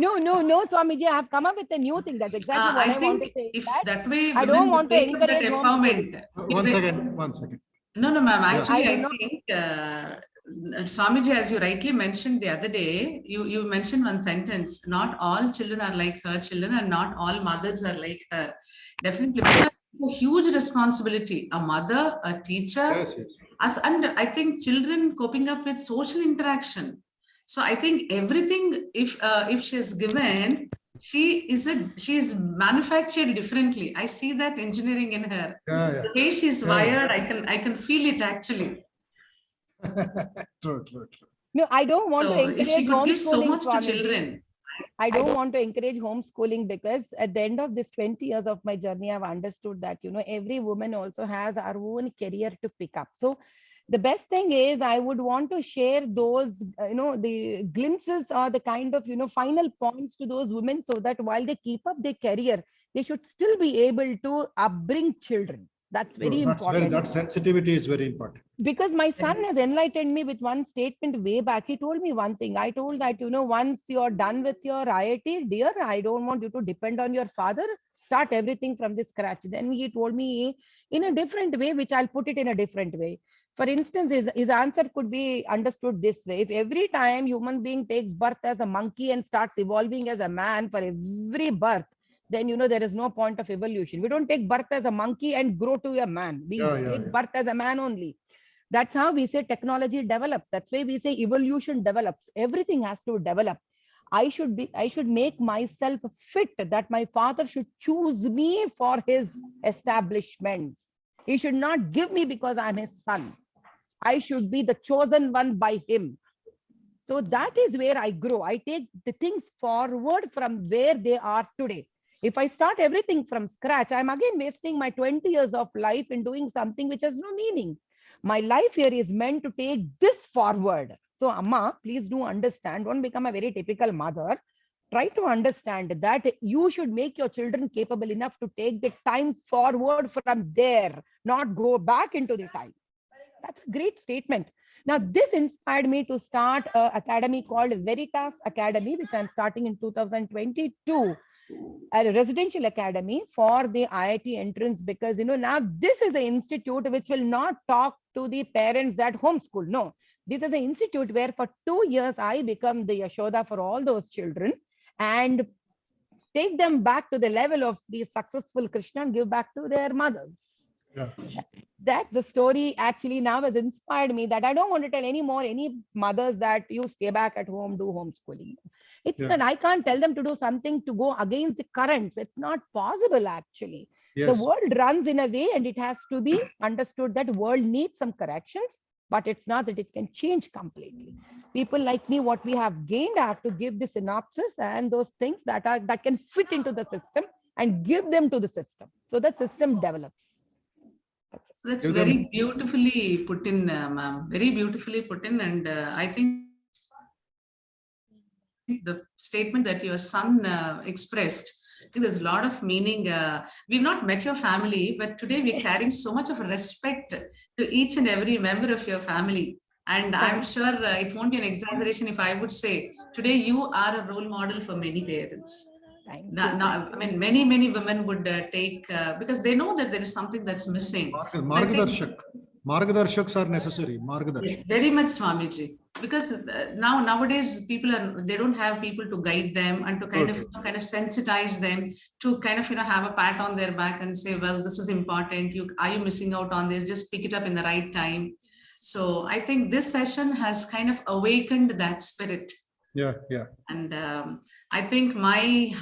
No, Swamiji, I have come up with a new thing. That's exactly what I I want to think say. if That that way I women don't would want to take up that encourage homeschooling. empowerment. One second. No, ma'am. Yeah. Actually, I I do not. think Swamiji, as you rightly mentioned the other day, you mentioned one sentence. Not all children are like her children, and not all mothers are like her. Definitely, because it's a huge responsibility. A mother, a teacher, Yes, yes. and I think children coping up with social interaction. So I think everything, if she's given, she is manufactured differently. I see that engineering in her. Yeah, The way she's Yeah, wired, I can feel it actually. yeah. True. No, I don't want to So if she encourage could give so homeschooling, much to Swamiji. children, I don't want to encourage homeschooling because at the end of this 20 years of my journey, I've understood that, every woman also has her own career to pick up. So the best thing is I would want to share those, the glimpses or the kind of, final points to those women so that while they keep up their career, they should still be able to upbring children. That's very important. That sensitivity is very important. Because my son has enlightened me with one statement way back. He told me one thing. I told that, once you're done with your IIT, dear, I don't want you to depend on your father. Start everything from the scratch. Then he told me in a different way, which I'll put it in a different way. For instance, his answer could be understood this way. If every time human being takes birth as a monkey and starts evolving as a man for every birth, then there is no point of evolution. We don't take birth as a monkey and grow to a man. We take birth as a man only. That's how we say technology develops. That's why we say evolution develops. Everything has to develop. I should make myself fit that my father should choose me for his establishments. He should not give me because I'm his son. I should be the chosen one by him. So that is where I grow. I take the things forward from where they are today. If I start everything from scratch, I'm again wasting my 20 years of life in doing something which has no meaning. My life here is meant to take this forward. So Amma, please do understand, don't become a very typical mother. Try to understand that you should make your children capable enough to take the time forward from there, not go back into the time. That's a great statement. Now, this inspired me to start an academy called Veritas Academy, which I'm starting in 2022. A residential academy for the IIT entrance, because now this is an institute which will not talk to the parents that homeschool. No, this is an institute where for 2 years I become the Yashoda for all those children and take them back to the level of the successful Krishna and give back to their mothers. Yeah. That's the story actually now has inspired me that I don't want to tell any mothers that you stay back at home, do homeschooling. It's not, I can't tell them to do something to go against the currents. It's not possible actually. Yes. The world runs in a way and it has to be understood that world needs some corrections, but it's not that it can change completely. People like me, what we have gained, I have to give the synopsis and those things that can fit into the system and give them to the system. So the system develops. That's very beautifully put in, ma'am. Very beautifully put in. And I think the statement that your son expressed, I think there's a lot of meaning. We've not met your family, but today we're carrying so much of respect to each and every member of your family. And I'm sure it won't be an exaggeration if I would say today you are a role model for many parents. I mean, many women would take because they know that there is something that's missing. Margdarshaks are necessary. Yes, very much, Swamiji. Because nowadays people they don't have people to guide them and to kind of sensitize them to kind of have a pat on their back and say, well, this is important. Are you missing out on this? Just pick it up in the right time. So I think this session has kind of awakened that spirit. Yeah. And I think my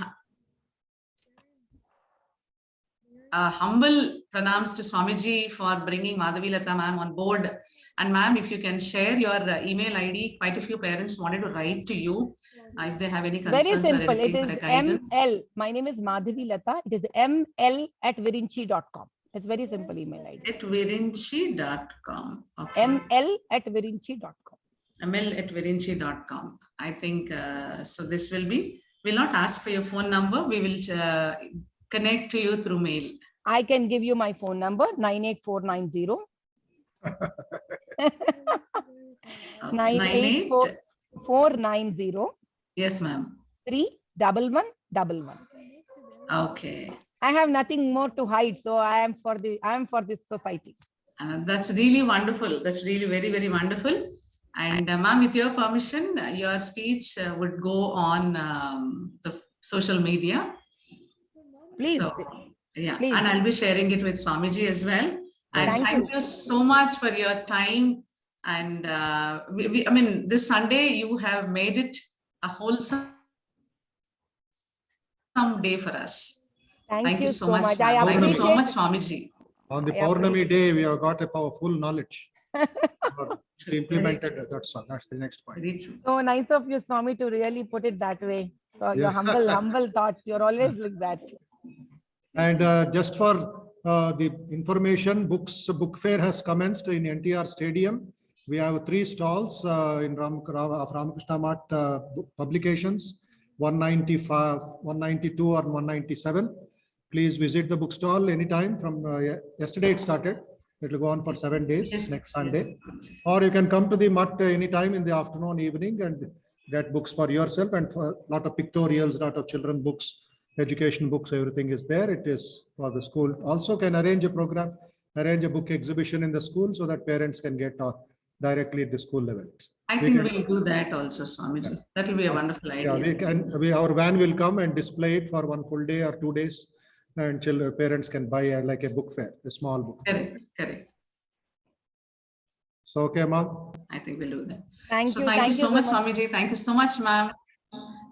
humble pranams to Swamiji for bringing Madhavi Lata ma'am on board. And ma'am, if you can share your email ID, quite a few parents wanted to write to you if they have any concerns. Very simple. Or anything it is ML. My name is Madhavi Lata. It is ml@virinchi.com. It's very simple email ID. At virinchi.com. Okay. ml@virinchi.com. ml@virinchi.com. I think so. This we'll not ask for your phone number. We will connect to you through mail. I can give you my phone number 98490. 98490. Yes, ma'am. 1111. Okay. I have nothing more to hide, so I am for this society. That's really wonderful. That's really very, very wonderful. And ma'am, with your permission, your speech would go on the social media. Please, So, yeah, please. and I'll be sharing it with Swamiji as well. And Thank thank you so much for your time. And I mean, this Sunday you have made it a wholesome day for us. Thank you so much. much. Ma'am. I Thank you so appreciate- much, Swamiji. On the I Purnami day, we have got a powerful knowledge. We implemented, that's all. That's the next point. Very true. So nice of you, Swami, to really put it that way. So your Yeah. humble thoughts. You're always like that. And just for the information, book fair has commenced in NTR Stadium. We have 3 stalls in Ramakrishna Math publications, 195, 192 or 197. Please visit the bookstall anytime from yesterday it started. It will go on for 7 days Yes, next Sunday. yes. Or you can come to the Math anytime in the afternoon, evening and get books for yourself, and for a lot of pictorials, lot of children books, education books, everything is there. It is for the school. Also can arrange a program, arrange a book exhibition in the school so that parents can get directly at the school level. I think we'll do that also, Swamiji. That will be a wonderful Yeah, idea. our van will come and display it for 1 full day or 2 days, and parents can buy like a book fair, a small book. Correct, correct. So, okay, ma'am. I think we'll do that. Thank So you. thank you so much, much. Swamiji. Thank you so much, ma'am.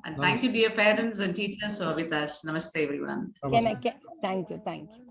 And thank Namaste. you, dear parents and teachers who are with us. Namaste, everyone. Thank you.